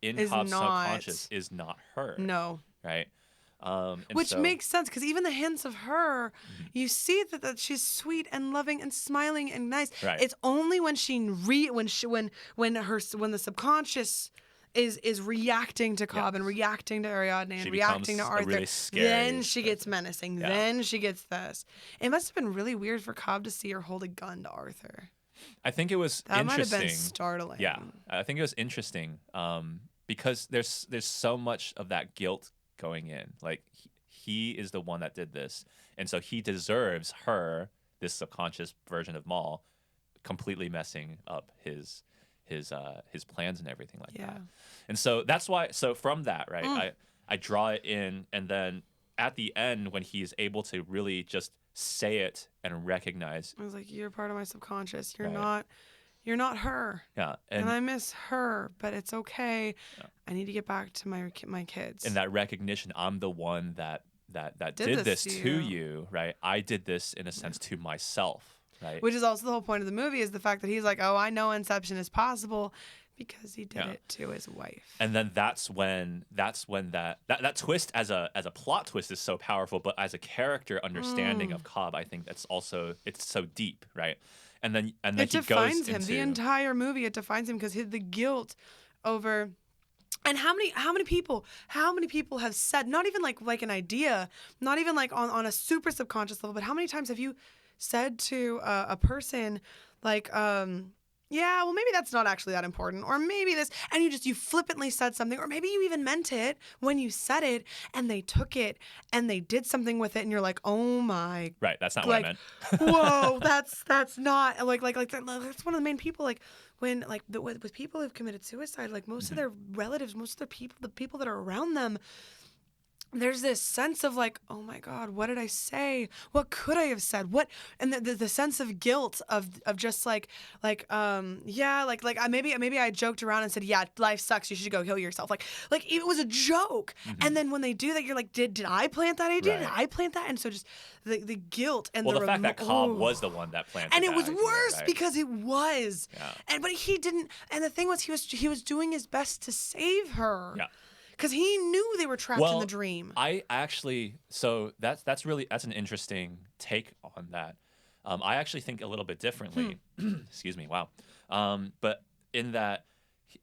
in Cobb's subconscious is not her. No. Right? Which makes sense, because even the hints of her, you see that she's sweet and loving and smiling and nice. Right. It's only when when the subconscious is reacting to Cobb and reacting to Ariadne and reacting to Arthur, really scary, then she gets menacing. Yeah. Then she gets this. It must have been really weird for Cobb to see her hold a gun to Arthur. I think it was that interesting. Might have been startling. Yeah, I think it was interesting because there's so much of that guilt going in. Like he is the one that did this, and so he deserves her, this subconscious version of Maul, completely messing up his plans and everything like that. And so that's why. So from that, right, I draw it in, and then at the end when he's able to really just say it and recognize, I was like, you're part of my subconscious. You're not her. Yeah, and I miss her, but it's okay. Yeah. I need to get back to my kids. And that recognition, I'm the one that did this to you, right? I did this in a sense to myself. Right. Which is also the whole point of the movie, is the fact that he's like, oh, I know Inception is possible because he did it to his wife. And then that's when that twist as a plot twist is so powerful, but as a character understanding of Cobb, I think it's so deep, right? And then it defines him. The entire movie, it defines him, because the guilt over. And how many people have said, not even like an idea, not even like on a super subconscious level, but how many times have you said to a person like, yeah, well, maybe that's not actually that important, or maybe this, and you flippantly said something, or maybe you even meant it when you said it, and they took it and they did something with it, and you're like, oh my, right, that's not what I meant. Whoa, that's not like that's one of the main people, like when with people who've committed suicide, like most of their relatives, most of their people, the people that are around them, there's this sense of like, oh my God, what did I say? What could I have said? What, and the sense of guilt of just yeah, maybe I joked around and said, yeah, life sucks, you should go kill yourself. Like it was a joke. And then when they do that, you're like, did I plant that idea? Did Right. I plant that? And so just the guilt and Well, the fact that Cobb oh. was the one that planted And it that was idea, worse right? because it was. Yeah. But he didn't, and the thing was he was doing his best to save her. Yeah. Because he knew they were trapped in the dream. I actually, so that's an interesting take on that. I actually think a little bit differently. Excuse me. Wow. But in that,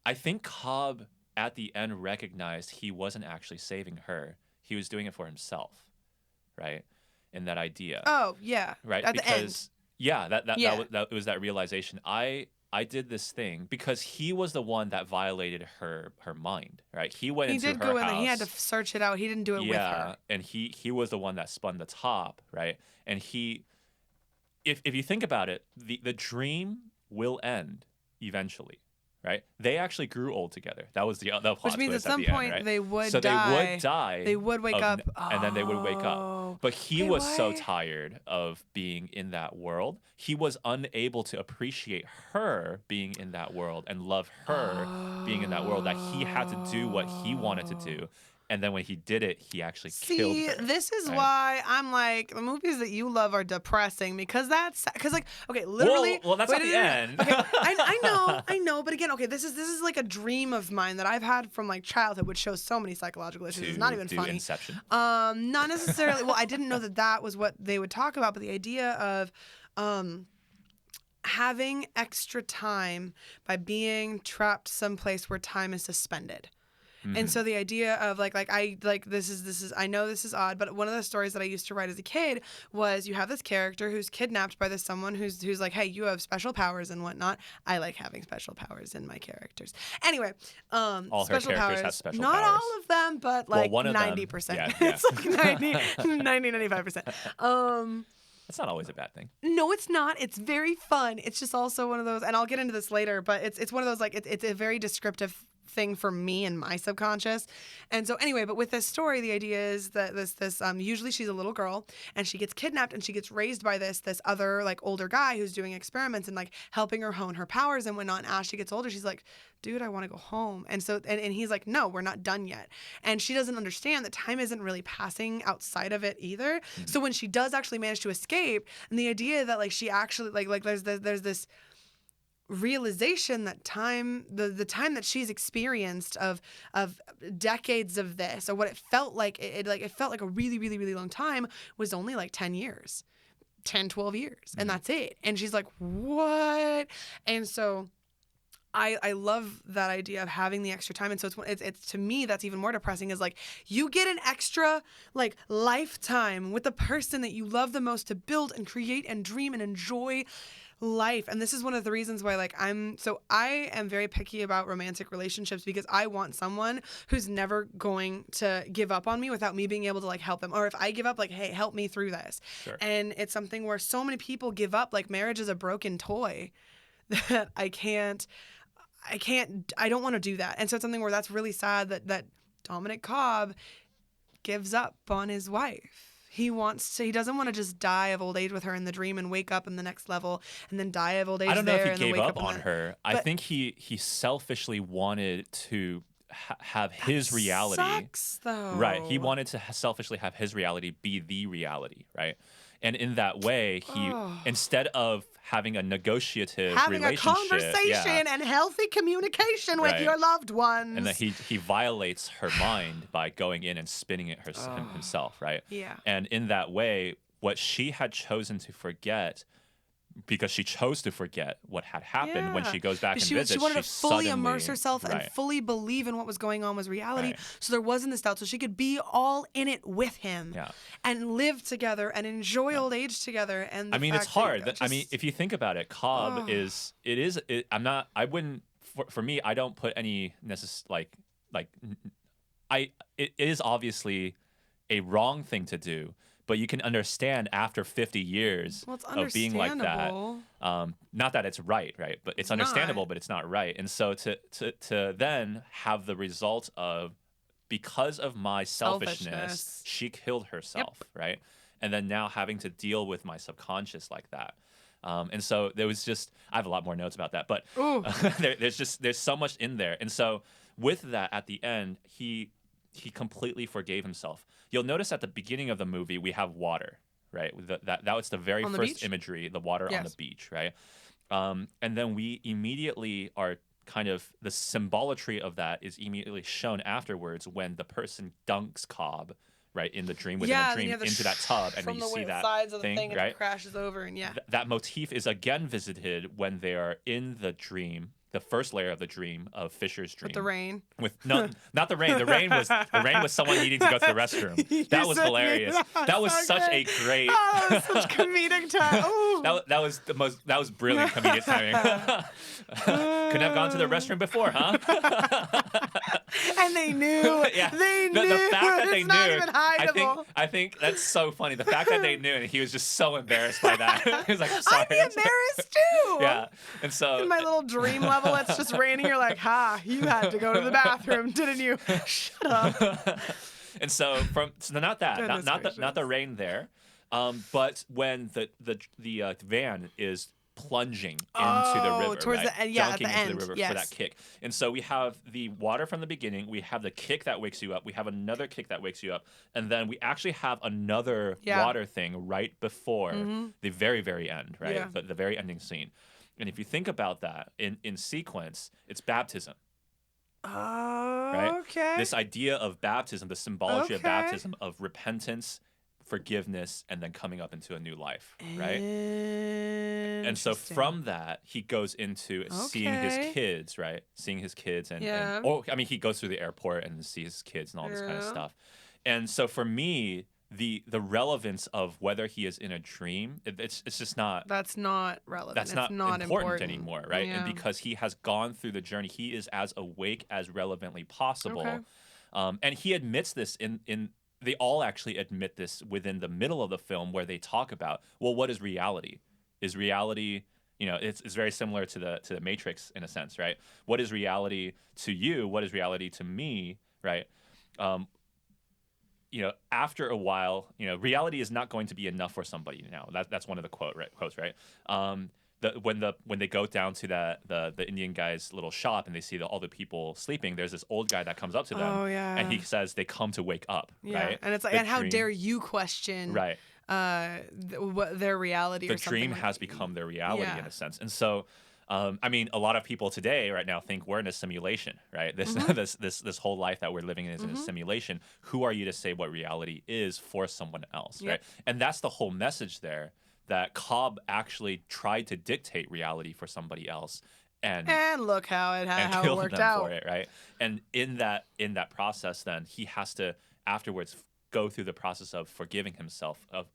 I think Cobb at the end recognized he wasn't actually saving her. He was doing it for himself, right? In that idea. Oh yeah. Right. At because the end. yeah, that was that realization. I did this thing because he was the one that violated her mind, right? He went into her house. He did go in there. He had to search it out. He didn't do it with her. And he was the one that spun the top, right? And if you think about it, the dream will end eventually, right? They actually grew old together. That was the plot Which means at twist some the end, point right? they would so die. they would die. They would wake up. And then they would wake up. But he was so Wait. tired of being in that world. He was unable to appreciate her being in that world and love her being in that world, that he had to do what he wanted to do. And then when he did it, he actually killed her. See, this is right? why I'm like, the movies that you love are depressing because like, okay, literally. Well, that's not the end. Okay, I know, but again, okay, this is like a dream of mine that I've had from like childhood, which shows so many psychological issues. It's not even funny. Inception. Not necessarily. Well, I didn't know that was what they would talk about, but the idea of, having extra time by being trapped someplace where time is suspended. And so the idea of this is I know this is odd, but one of the stories that I used to write as a kid was you have this character who's kidnapped by someone who's like, hey, you have special powers and whatnot. I like having special powers in my characters. Anyway, all special her characters powers. have special Not powers. all of them, but like one of them, 90%. yeah. It's like 95%. That's not always a bad thing. No, it's not. It's very fun. It's just also one of those, and I'll get into this later, but it's one of those, like, it's a very descriptive thing for me and my subconscious. And so anyway, but with this story, the idea is that this usually she's a little girl and she gets kidnapped and she gets raised by this other like older guy who's doing experiments and like helping her hone her powers and whatnot. And as she gets older, she's like, dude, I want to go home. And so, and he's like, no, we're not done yet. And she doesn't understand that time isn't really passing outside of it either. So when she does actually manage to escape, and the idea that like she actually like there's this realization that time, the time that she's experienced of decades of this, or what it felt like, it felt like a really, really, really long time, was only like 10 years, 10, 12 years. And that's it. And she's like, what? And so I love that idea of having the extra time. And so it's to me, that's even more depressing, is like, you get an extra like lifetime with the person that you love the most to build and create and dream and enjoy life. And this is one of the reasons why like I am very picky about romantic relationships, because I want someone who's never going to give up on me without me being able to like help them. Or if I give up, like, hey, help me through this. Sure. And it's something where so many people give up, like marriage is a broken toy that I don't want to do that. And so it's something where that's really sad that Dominic Cobb gives up on his wife. He doesn't want to just die of old age with her in the dream and wake up in the next level and then die of old age. I don't know there if he and then gave wake up in on her. I think he selfishly wanted to have his reality. Sucks though. Right. He wanted to selfishly have his reality be the reality, right? And in that way, he instead of having a negotiative having a relationship, conversation and healthy communication with Right. your loved ones. and that he violates her mind by going in and spinning it himself, right? Yeah. And in that way, what she had chosen to forget, because she chose to forget what had happened when she goes back and visits. She wanted to fully suddenly, immerse herself and right. fully believe in what was going on was reality. Right. So there wasn't this doubt. So she could be all in it with him Yeah. and live together and enjoy old age together. And I mean, it's hard. That I mean, if you think about it, Cobb for me, I don't put any it is obviously a wrong thing to do, but you can understand after 50 years of being like that. Not that it's right? But it's understandable, but it's not right. And so to then have the result of because of my selfishness, Selfishness. she killed herself, right? And then now having to deal with my subconscious like that. And so there was just, I have a lot more notes about that, but there's so much in there. And so with that, at the end, he completely forgave himself. You'll notice at the beginning of the movie, we have water, right? That was the very On the first beach? imagery, the water on the Yes. beach, right? And then we immediately are kind of, the symbolatry of that is immediately shown afterwards when the person dunks Cobb, right, in the dream, within Yeah, the then you dream, have the into that tub, and from you the see that sides of the thing and right? it crashes over, and That motif is again visited when they are in the dream, the first layer of the dream of Fisher's dream. with the rain. With no, not the rain. The rain was someone needing to go to the restroom. That was said hilarious. That was so such a good. great. Oh, that was such comedic time. Ooh. That was the most. That was brilliant comedic timing. Couldn't have gone to the restroom before, huh? And they knew. Yeah. They knew. The fact that they it's knew. not even hideable. I think that's so funny. The fact that they knew, and he was just so embarrassed by that. He was like, I'm sorry. I'd be embarrassed too. Yeah, and so In my little dream level, it's just raining. You're like, ha, you had to go to the bathroom, didn't you? Shut up. And so not that, Goodness not the gracious. rain there, but when the van is plunging into the river, towards right? the end, yeah, at Dunking the into end, the river yes. for that kick. And so we have the water from the beginning, we have the kick that wakes you up, we have another kick that wakes you up, and then we actually have another water thing right before the very, very end, right? Yeah. The very ending scene. And if you think about that in sequence, it's baptism. Oh, Right? okay. This idea of baptism, the symbology of Okay. baptism, of repentance, forgiveness, and then coming up into a new life, right? And so Interesting. from that, he goes into seeing his Okay. kids, right? Seeing his kids, Yeah. he goes through the airport and sees his kids and all this kind of Yeah. stuff. And so for me, the relevance of whether he is in a dream, it's just not. That's not relevant. That's it's not important anymore, right? Yeah. And because he has gone through the journey, he is as awake as relevantly possible. Okay. And he admits this in they all actually admit this within the middle of the film, where they talk about, well, what is reality? Is reality, it's very similar to the Matrix in a sense, right? What is reality to you? What is reality to me, right? After a while, reality is not going to be enough for somebody now. That's one of the quotes, right? When they go down to the Indian guy's little shop and they see all the people sleeping, there's this old guy that comes up to them, Oh, yeah. and he says they come to wake up, Yeah. right? And it's like, The and how dream- dare you question right? what their reality The or something dream like has become their reality Yeah. in a sense, and so. A lot of people today, right now, think we're in a simulation, right? This this whole life that we're living in is in a simulation. Who are you to say what reality is for someone else, Yep. right? And that's the whole message there, that Cobb actually tried to dictate reality for somebody else, and look how it and how it killed worked them out. for it, right? And in that process, then he has to afterwards go through the process of forgiving himself, of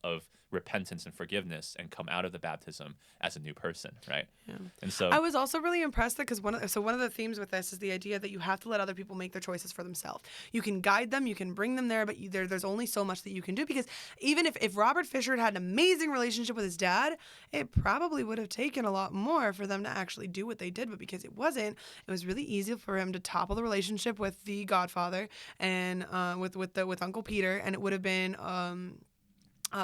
repentance and forgiveness, and come out of the baptism as a new person, right? Yeah. And so I was also really impressed because one of the themes with this is the idea that you have to let other people make their choices for themselves. You can guide them, you can bring them there, but there's only so much that you can do, because even if Robert Fisher had an amazing relationship with his dad, it probably would have taken a lot more for them to actually do what they did, but because it wasn't, it was really easy for him to topple the relationship with the Godfather and with Uncle Peter, and it would have been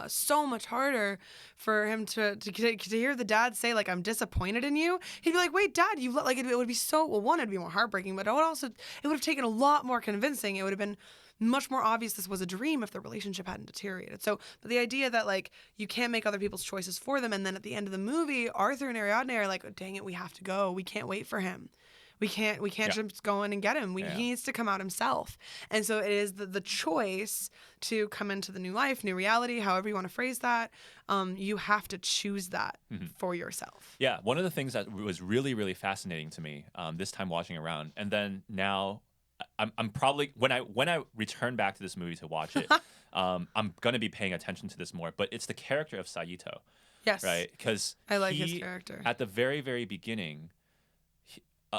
so much harder for him to hear the dad say, like, I'm disappointed in you. He'd be like, wait, Dad, you like it would be so, well, one, it'd be more heartbreaking, but it would have taken a lot more convincing. It would have been much more obvious this was a dream if the relationship hadn't deteriorated. So, but the idea that, like, you can't make other people's choices for them, and then at the end of the movie, Arthur and Ariadne are like, oh, dang it, we have to go. We can't wait for him. We can't just go in and get him. He needs to come out himself. And so it is the choice to come into the new life, new reality, however you want to phrase that. You have to choose that for yourself. yeah, one of the things that was really, really fascinating to me this time watching around, and then now I'm probably when I return back to this movie to watch it, I'm gonna be paying attention to this more. But it's the character of Saito, Yes. right? Because I like his character. At the very, very beginning.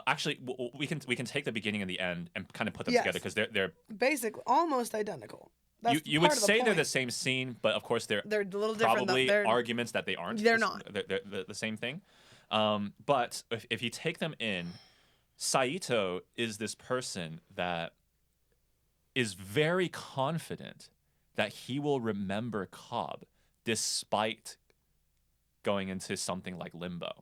Actually, we can take the beginning and the end and kind of put them Yes. together, because they're Basically, almost identical. That's you part would of the say they're point. the same scene, but of course they're a little different. probably They're arguments that they aren't. They're not. They're the same thing. But if you take them in, Saito is this person that is very confident that he will remember Cobb despite going into something like limbo,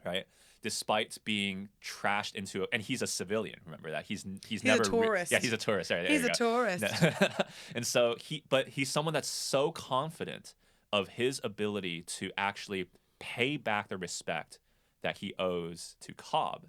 right? Despite being trashed into, and he's a civilian. Remember that he's never a tourist. he's a tourist. Right, there He's you a go. tourist. And so he's someone that's so confident of his ability to actually pay back the respect that he owes to Cobb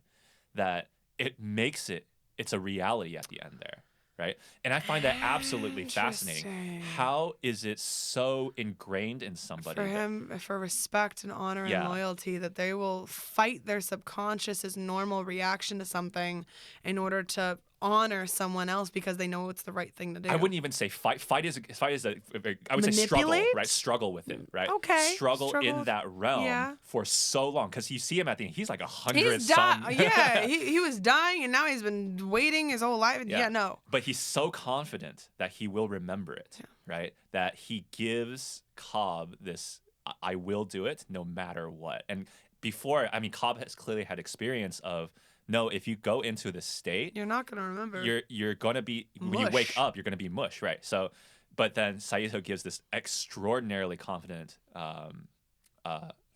that it's a reality at the end there. Right. And I find that absolutely fascinating. Interesting. How is it so ingrained in somebody? For him, for respect and honor and loyalty, that they will fight their subconscious' normal reaction to something in order to honor someone else because they know it's the right thing to do. I wouldn't even say fight. Fight is I would say struggle, right? Struggle with it, right? Okay. Struggle in that realm for so long because you see him at the end. He's like 100 some. Yeah, he was dying and now he's been waiting his whole life. Yeah, no. But he's so confident that he will remember it, right? That he gives Cobb this, I will do it no matter what. And before, I mean, Cobb has clearly had experience of, no, if you go into this state, you're not gonna remember. You're gonna be when you wake up, you're gonna be mush, right? So, but then Saito gives this extraordinarily confident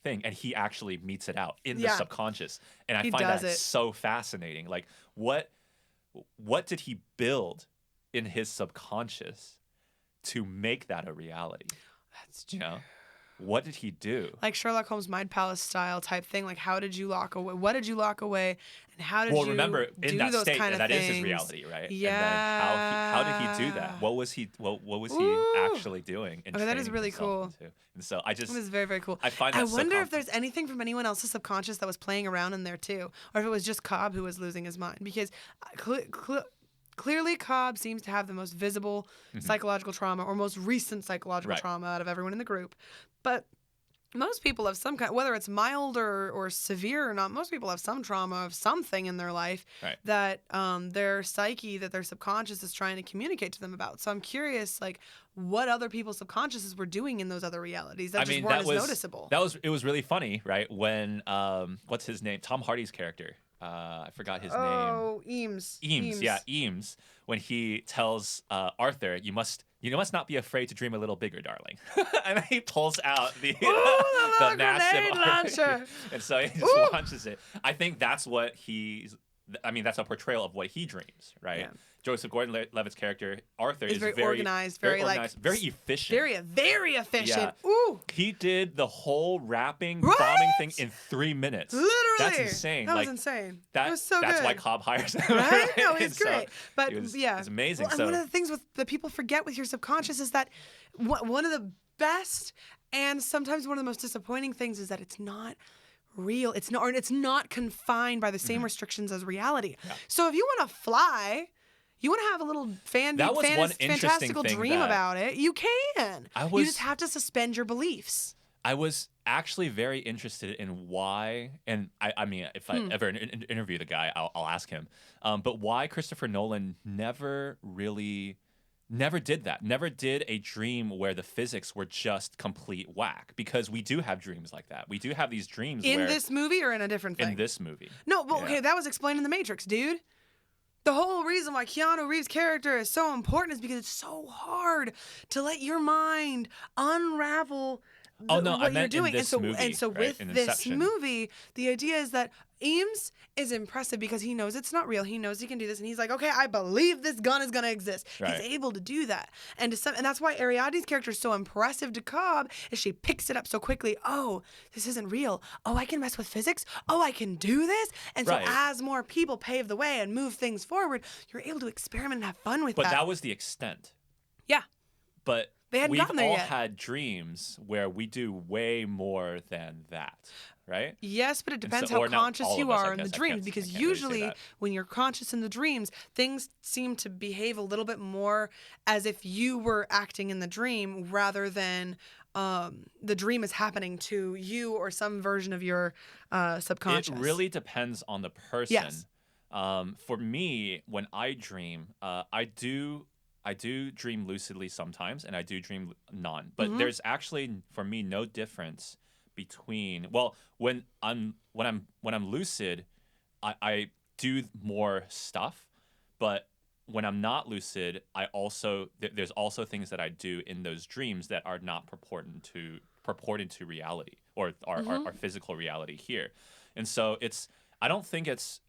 thing, and he actually meets it out in the subconscious, and I find that so fascinating. Like, what did he build in his subconscious to make that a reality? That's true. You know? What did he do? Like Sherlock Holmes' Mind Palace style type thing. Like, how did you lock away? What did you lock away? And how did you remember, do in that those state, kind of that things? is his reality, right? Yeah. And then how did he do that? What was he actually doing? And that is training really himself cool. into? And so I just, It was very, very cool. I find that I wonder so if there's anything from anyone else's subconscious that was playing around in there too, or if it was just Cobb who was losing his mind. Because clearly Cobb seems to have the most visible psychological trauma, or most recent psychological trauma out of everyone in the group. But most people have some kind, whether it's mild or severe or not, most people have some trauma of something in their life that their psyche, that their subconscious is trying to communicate to them about. So I'm curious, like, what other people's subconsciouses were doing in those other realities that weren't as noticeable. It was really funny, right? When, what's his name? Tom Hardy's character. I forgot his name. Oh, Eames. Yeah, Eames. When he tells Arthur, you must not be afraid to dream a little bigger, darling. And he pulls out the massive launcher. And so he just launches it. I think that's what that's a portrayal of what he dreams, right? Yeah. Joseph Gordon-Levitt's character, Arthur, is very organized, very efficient. Very efficient. Yeah. Ooh. He did the whole wrapping, bombing thing in 3 minutes. Literally. That's insane. That was insane. It was so that's good. why Cobb hires him. Right? No, he's So great. But it's amazing. Well, and one of the things that people forget with your subconscious is that one of the best and sometimes one of the most disappointing things is that it's not real. It's not confined by the same restrictions as reality. Yeah. So if you want to fly, you want to have a little fantastical dream about it, you can. You just have to suspend your beliefs. I was actually very interested in why, and I mean, if I ever interview the guy, I'll ask him, but why Christopher Nolan never did that. Never did a dream where the physics were just complete whack. Because we do have dreams like that. We do have these dreams in this movie or in a different thing? In this movie. No, but okay, that was explained in The Matrix, dude. The whole reason why Keanu Reeves' character is so important is because it's so hard to let your mind unravel what you're doing. In this movie, and so with in this Inception. movie, the idea is that Eames is impressive because he knows it's not real. He knows he can do this, and he's like, okay, I believe this gun is going to exist. Right. He's able to do that, and that's why Ariadne's character is so impressive to Cobb, is she picks it up so quickly. Oh, this isn't real. Oh, I can mess with physics. Oh, I can do this. And so as more people pave the way and move things forward, you're able to experiment and have fun with that. But that was the extent. Yeah. But they hadn't gotten there we've all yet. had dreams where we do way more than that, right? Yes, but it depends so, how conscious you are in the I dreams, because can't really usually say that. when you're conscious in the dreams, things seem to behave a little bit more as if you were acting in the dream rather than the dream is happening to you or some version of your subconscious. It really depends on the person. Yes. For me, when I dream, I do dream lucidly sometimes, and I do dream non. But there's actually, for me, no difference between. Well, when I'm lucid, I do more stuff, but when I'm not lucid, I also there's also things that I do in those dreams that are not purporting to reality or our physical reality here. And so I don't think it's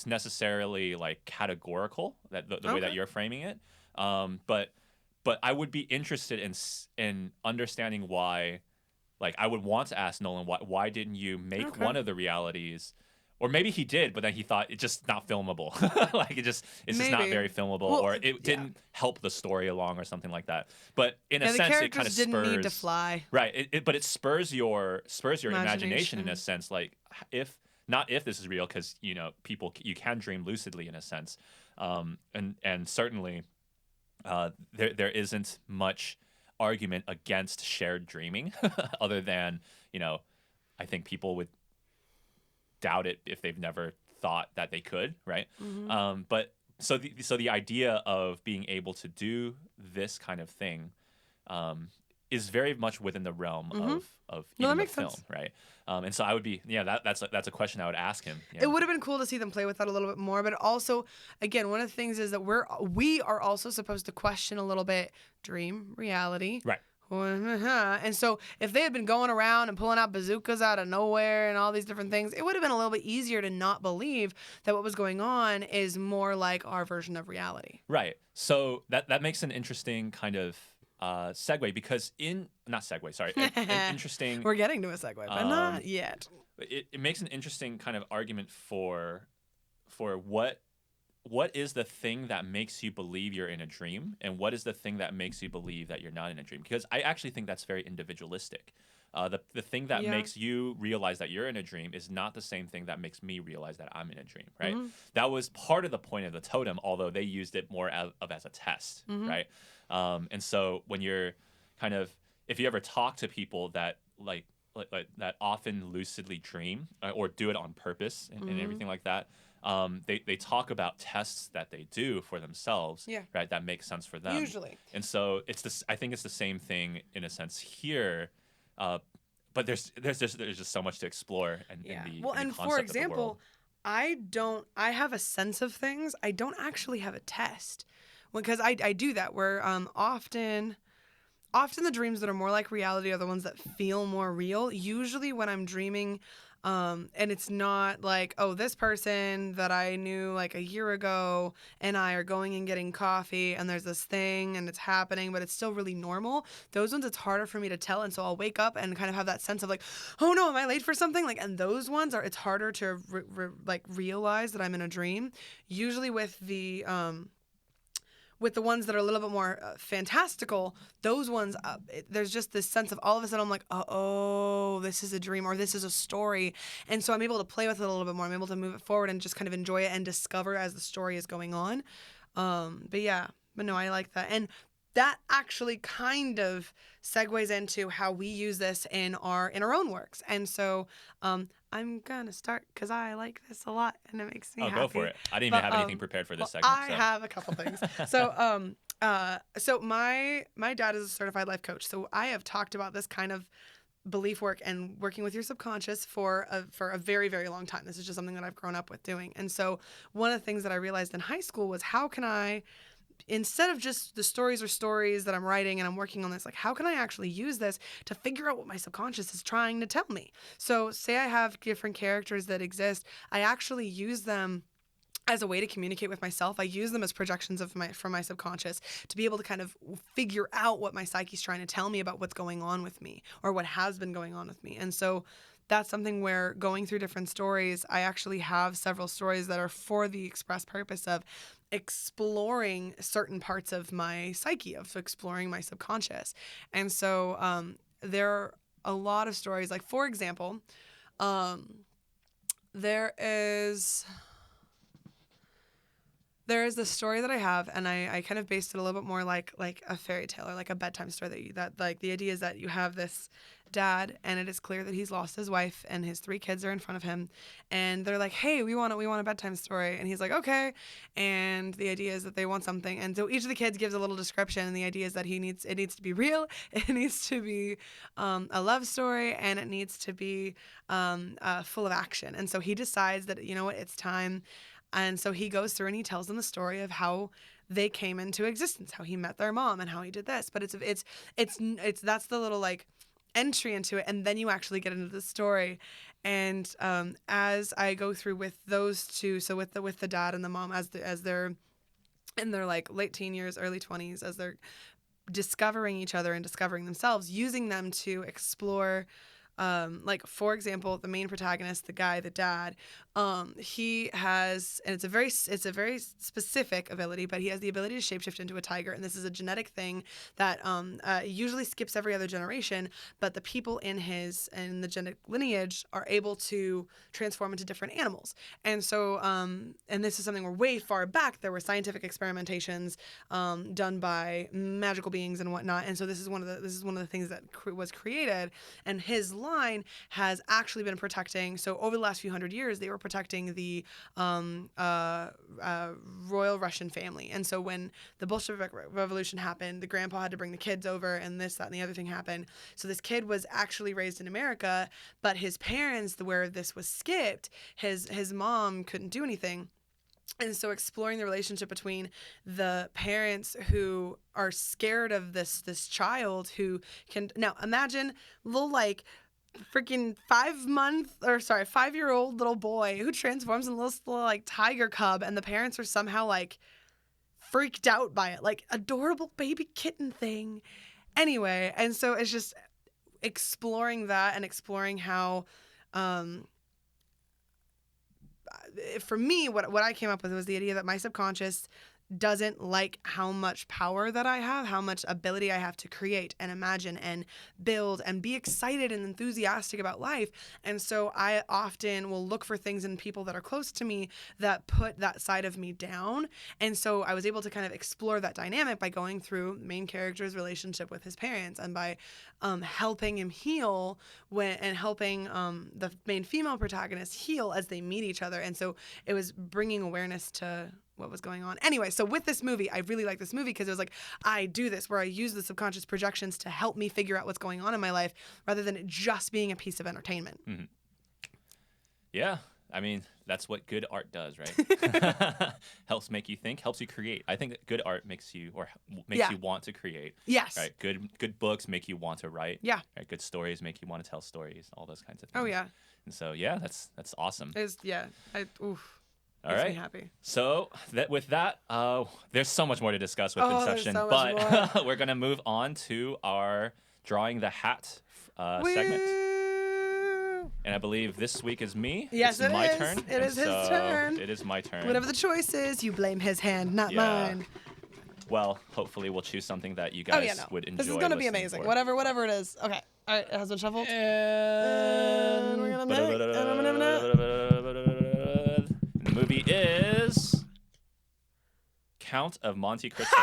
necessarily like categorical that the way that you're framing it. But I would be interested in understanding why. Like, I would want to ask Nolan, why didn't you make one of the realities? Or maybe he did, but then he thought it's just not filmable. Like, it's just not very filmable, Well, or it didn't help the story along or something like that. But in a sense, it kind of didn't need to fly. Right. But it spurs your imagination in a sense. Like, if this is real, because, you know, you can dream lucidly in a sense. And certainly there isn't much argument against shared dreaming other than, you know, I think people would doubt it if they've never thought that they could, right? But so the idea of being able to do this kind of thing is very much within the realm of even the film, right? And so I would be, that's a question I would ask him. Yeah. It would have been cool to see them play with that a little bit more, but also, again, one of the things is that we are also supposed to question a little bit dream, reality. Right. And so if they had been going around and pulling out bazookas out of nowhere and all these different things, it would have been a little bit easier to not believe that what was going on is more like our version of reality. Right. So that makes an interesting kind of segue, because an interesting. We're getting to a segue, but not yet. It makes an interesting kind of argument for what is the thing that makes you believe you're in a dream, and what is the thing that makes you believe that you're not in a dream? Because I actually think that's very individualistic. The thing that makes you realize that you're in a dream is not the same thing that makes me realize that I'm in a dream, right? That was part of the point of the totem, although they used it more as a test, right? And so when you're kind of, if you ever talk to people that like that often lucidly dream or do it on purpose and everything like that, they talk about tests that they do for themselves, right? That makes sense for them. Usually. And so I think it's the same thing in a sense here, but there's just so much to explore in the and concept for of example, I have a sense of things. I don't actually have a test, because I do that where often the dreams that are more like reality are the ones that feel more real. Usually when I'm dreaming, and it's not like, oh, this person that I knew like a year ago and I are going and getting coffee and there's this thing and it's happening, but it's still really normal. Those ones, it's harder for me to tell. And so I'll wake up and kind of have that sense of like, oh no, am I late for something? Like, and those ones it's harder to realize that I'm in a dream. Usually with the ones that are a little bit more fantastical, those ones, there's just this sense of all of a sudden I'm like, oh, this is a dream or this is a story. And so I'm able to play with it a little bit more. I'm able to move it forward and just kind of enjoy it and discover as the story is going on. But no, I like that. And that actually kind of segues into how we use this in our own works. And so I'm going to start because I like this a lot and it makes me happy. Go for it. I didn't even have anything prepared for this segment. I have a couple things. So my dad is a certified life coach. So I have talked about this kind of belief work and working with your subconscious for a very, very long time. This is just something that I've grown up with doing. And so one of the things that I realized in high school was, how can I, instead of just the stories that I'm writing and I'm working on this, like, how can I actually use this to figure out what my subconscious is trying to tell me? So say I have different characters that exist, I actually use them as a way to communicate with myself. I use them as projections from my subconscious to be able to kind of figure out what my psyche's trying to tell me about what's going on with me or what has been going on with me. And so that's something where, going through different stories, I actually have several stories that are for the express purpose of exploring certain parts of my psyche, of exploring my subconscious. And so there are a lot of stories. Like, for example, there is this story that I have, and I kind of based it a little bit more like a fairy tale or like a bedtime story that like the idea is that you have this dad, and it is clear that he's lost his wife and his 3 kids are in front of him, and they're like, hey, we want a bedtime story, and he's like, okay. And the idea is that they want something, and so each of the kids gives a little description, and the idea is that it needs to be real, it needs to be a love story, and it needs to be full of action. And so he decides that, you know what, it's time. And so he goes through and he tells them the story of how they came into existence, how he met their mom and how he did this. But it's that's the little like entry into it, and then you actually get into the story. And as I go through with those two, so with the dad and the mom, as they're in their like late teen years, early 20s, as they're discovering each other and discovering themselves, using them to explore. Like for example, the main protagonist, the guy, the dad, he has, and it's a very specific ability, but he has the ability to shapeshift into a tiger, and this is a genetic thing that usually skips every other generation, but the people in the genetic lineage are able to transform into different animals, and so and this is something where way far back there were scientific experimentations done by magical beings and whatnot, and so this is one of the things that was created, and his line has actually been protecting. So over the last few hundred years, they were protecting the royal Russian family. And so when the Bolshevik Revolution happened, the grandpa had to bring the kids over, and this, that, and the other thing happened. So this kid was actually raised in America, but his parents, where this was skipped, his mom couldn't do anything. And so exploring the relationship between the parents who are scared of this child who can, now imagine little like freaking 5-year-old little boy who transforms into a little like tiger cub, and the parents are somehow like freaked out by it, like adorable baby kitten thing. Anyway, and so it's just exploring that and exploring how for me, what I came up with was the idea that my subconscious doesn't like how much power that I have, how much ability I have to create and imagine and build and be excited and enthusiastic about life. And so I often will look for things in people that are close to me that put that side of me down. And so I was able to kind of explore that dynamic by going through main character's relationship with his parents, and by helping him heal and helping the main female protagonist heal as they meet each other. And so it was bringing awareness to what was going on. Anyway, so with this movie, I really like this movie because it was like, I do this where I use the subconscious projections to help me figure out what's going on in my life rather than it just being a piece of entertainment. Mm-hmm. Yeah. I mean, that's what good art does, right? Helps make you think, helps you create. I think that good art makes you you want to create. Yes. Right. Good books make you want to write. Yeah. Right. Good stories make you want to tell stories. All those kinds of things. Oh yeah. And so yeah, that's awesome. All right. Me happy. So with that, there's so much more to discuss with Inception, so but we're gonna move on to our drawing the hat segment. And I believe this week is me. Yes, it's my is. turn. It is his turn. It is my turn. Whatever the choice is, you blame his hand, not mine. Well, hopefully we'll choose something that you guys would enjoy. This is gonna be amazing. For. Whatever it is. Okay. All right. It has been shuffled. And we're gonna make. The movie is Count of Monte Cristo.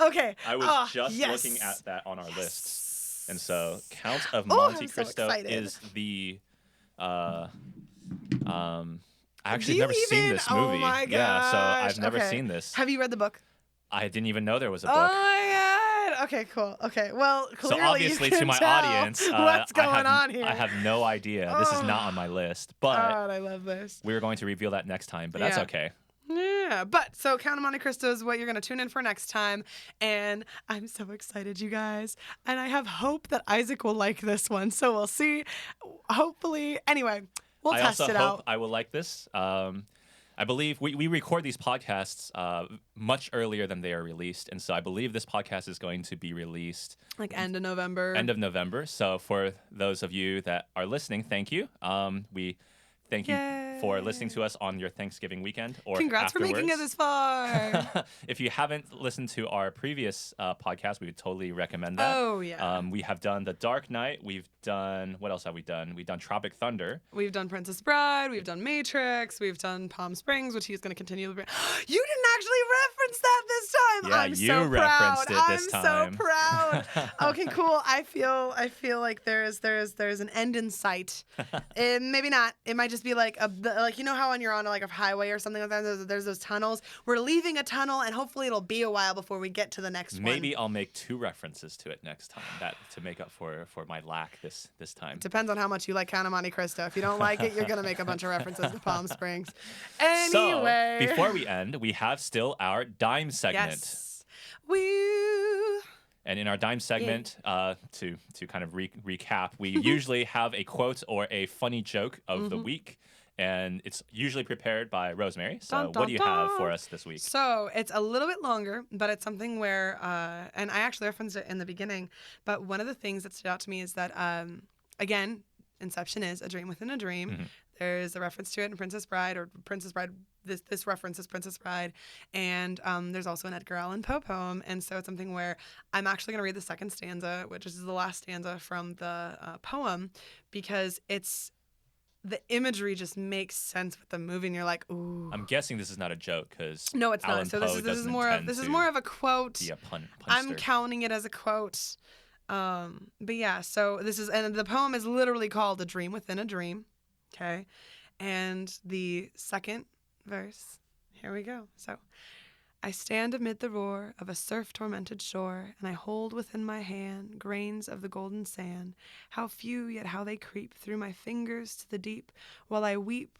Okay. I was just looking at that on our list. And so Count of Monte Cristo is the I actually never seen this movie. Oh my gosh. Yeah, so I've never seen this. Have you read the book? I didn't even know there was a book. Oh my god. Okay, cool. Okay. Well, clearly so obviously you can to my tell audience, what's going on here. I have no idea. This is not on my list, but I love this. We were going to reveal that next time, but that's okay. Yeah, but so Count of Monte Cristo is what you're going to tune in for next time, and I'm so excited, you guys, and I have hope that Isaac will like this one, so we'll see. Hopefully, anyway, we'll test it out. I also hope I will like this. I believe we record these podcasts much earlier than they are released, and so I believe this podcast is going to be released like end of November. End of November. So for those of you that are listening, thank you. We thank you for listening to us on your Thanksgiving weekend or Congrats afterwards. for making it this far. If you haven't listened to our previous podcast, we would totally recommend that. Oh, yeah. We have done The Dark Knight. We've done, what else have we done? We've done Tropic Thunder. We've done Princess Bride. We've done Matrix. We've done Palm Springs, which he's going to continue. You didn't actually reference that this time. Yeah, I'm you so referenced proud. it this time. I'm so proud. Okay, cool. I feel like there's an end in sight. Maybe not. It might just be like like, you know how when you're on like a highway or something like that, there's those tunnels. We're leaving a tunnel, and hopefully it'll be a while before we get to the next one. Maybe I'll make 2 references to it next time, that to make up for my lack this time. Depends on how much you like Count of Monte Cristo. If you don't like it, you're gonna make a bunch of references to Palm Springs. Anyway, So before we end, we have still our dime segment. yes, woo. And in our dime segment, to kind of recap, we usually have a quote or a funny joke of the week, and it's usually prepared by Rosemary. So Dun, what dun, do you have dun. for us this week? So it's a little bit longer, but it's something where, and I actually referenced it in the beginning, but one of the things that stood out to me is that, again, Inception is a dream within a dream. Mm-hmm. There's a reference to it in Princess Bride, or Princess Bride. This reference is Princess Bride, and there's also an Edgar Allan Poe poem, and so it's something where I'm actually going to read the second stanza, which is the last stanza from the poem, because the imagery just makes sense with the movie, and you're like, ooh. I'm guessing this is not a joke because No, it's Allan not. So Poe this is more of a quote. be a punster. I'm counting it as a quote. But yeah, so and the poem is literally called A Dream Within a Dream. Okay. And the second verse, here we go. So, I stand amid the roar of a surf-tormented shore, and I hold within my hand grains of the golden sand. How few, yet how they creep through my fingers to the deep, while I weep.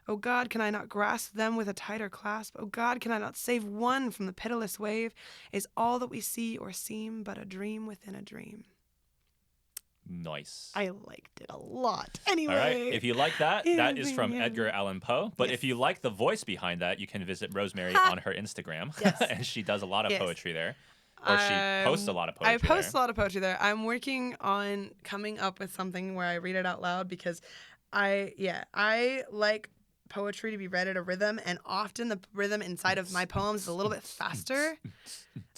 O God, can I not grasp them with a tighter clasp? O God, can I not save one from the pitiless wave? Is all that we see or seem but a dream within a dream? Nice. I liked it a lot. Anyway. All right. If you like that, that is from Yeah. Edgar Allan Poe. But Yes. if you like the voice behind that, you can visit Rosemary on her Instagram. Yes. And she does a lot of Yes. poetry there. Or she posts a lot of poetry I post there. a lot of poetry there. I'm working on coming up with something where I read it out loud, because I like poetry to be read at a rhythm, and often the rhythm inside of my poems is a little bit faster.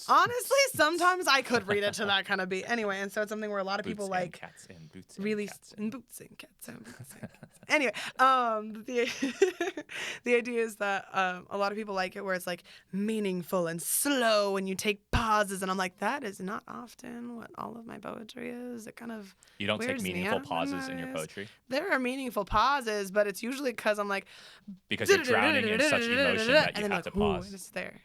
Honestly, sometimes I could read it to that kind of beat. Anyway, and so it's something where a lot of people Boots and like cats and boots and really cats and boots and cats and boots and cats. Anyway, the idea is that a lot of people like it where it's like meaningful and slow, and you take pauses, and I'm like, that is not often what all of my poetry is. It kind of You don't take weirds me meaningful out pauses in your sometimes. poetry? There are meaningful pauses, but it's usually because I'm like, Because you're drowning in such emotion that you and then have like, to pause. ooh, it's there.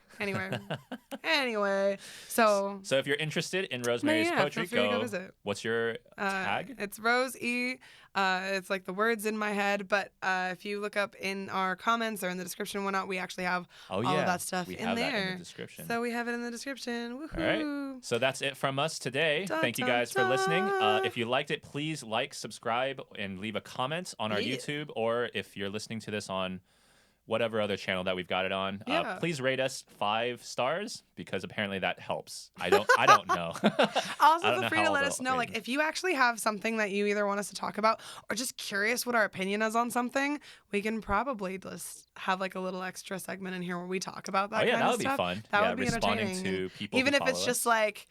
Anyway, so So if you're interested in Rosemary's yeah, poetry, feel free to go visit. What's your tag? It's Rose E. It's like the words in my head, but if you look up in our comments or in the description and whatnot, we actually have Oh, all yeah. of that stuff We in have there. that in the description. So we have it in the description. Woohoo! All right. So that's it from us today. Dun, Thank you dun, guys for listening. dun. If you liked it, please like, subscribe, and leave a comment on our Yeah. YouTube, or if you're listening to this on whatever other channel that we've got it on, Yeah. please rate us 5 stars, because apparently that helps. I don't know. Also, I don't feel know free how to all let the us know, like, ratings- if you actually have something that you either want us to talk about or just curious what our opinion is on something, we can probably just have like a little extra segment in here where we talk about that. Oh, yeah, kind that of would be stuff. fun. That Yeah, would be responding entertaining. to people Even who if it's follow just us. like,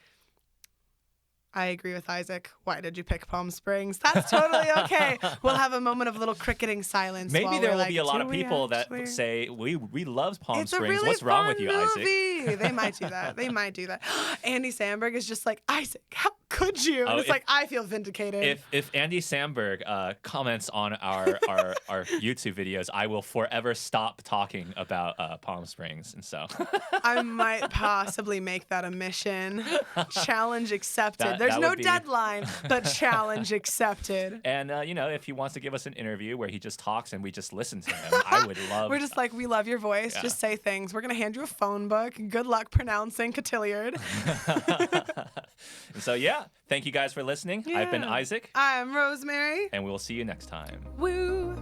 I agree with Isaac. Why did you pick Palm Springs? That's totally okay. We'll have a moment of little cricketing silence. Maybe while there we're will like, be a lot "Do of we people that actually?" say, we love Palm It's Springs. a really What's wrong fun with you, Isaac? movie. They might do that. They might do that. Andy Samberg is just like, Isaac, how could you? And Oh, it's like, I feel vindicated. If Andy Samberg comments on our YouTube videos, I will forever stop talking about Palm Springs. And so I might possibly make that a mission. Challenge accepted. That- There's that no would be- deadline, but challenge accepted. And if he wants to give us an interview where he just talks and we just listen to him, I would love. We're just like, we love your voice. Yeah. Just say things. We're going to hand you a phone book. Good luck pronouncing cotilliard. And so thank you guys for listening. I've been Yeah. Isaac, I'm Rosemary. and we will see you next time. Woo.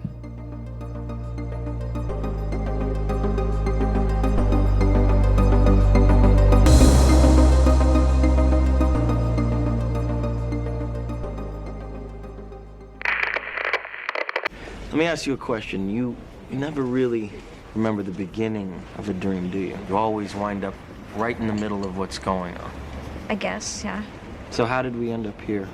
Let me ask you a question. You never really remember the beginning of a dream, do you? You always wind up right in the middle of what's going on. I guess, yeah. So how did we end up here?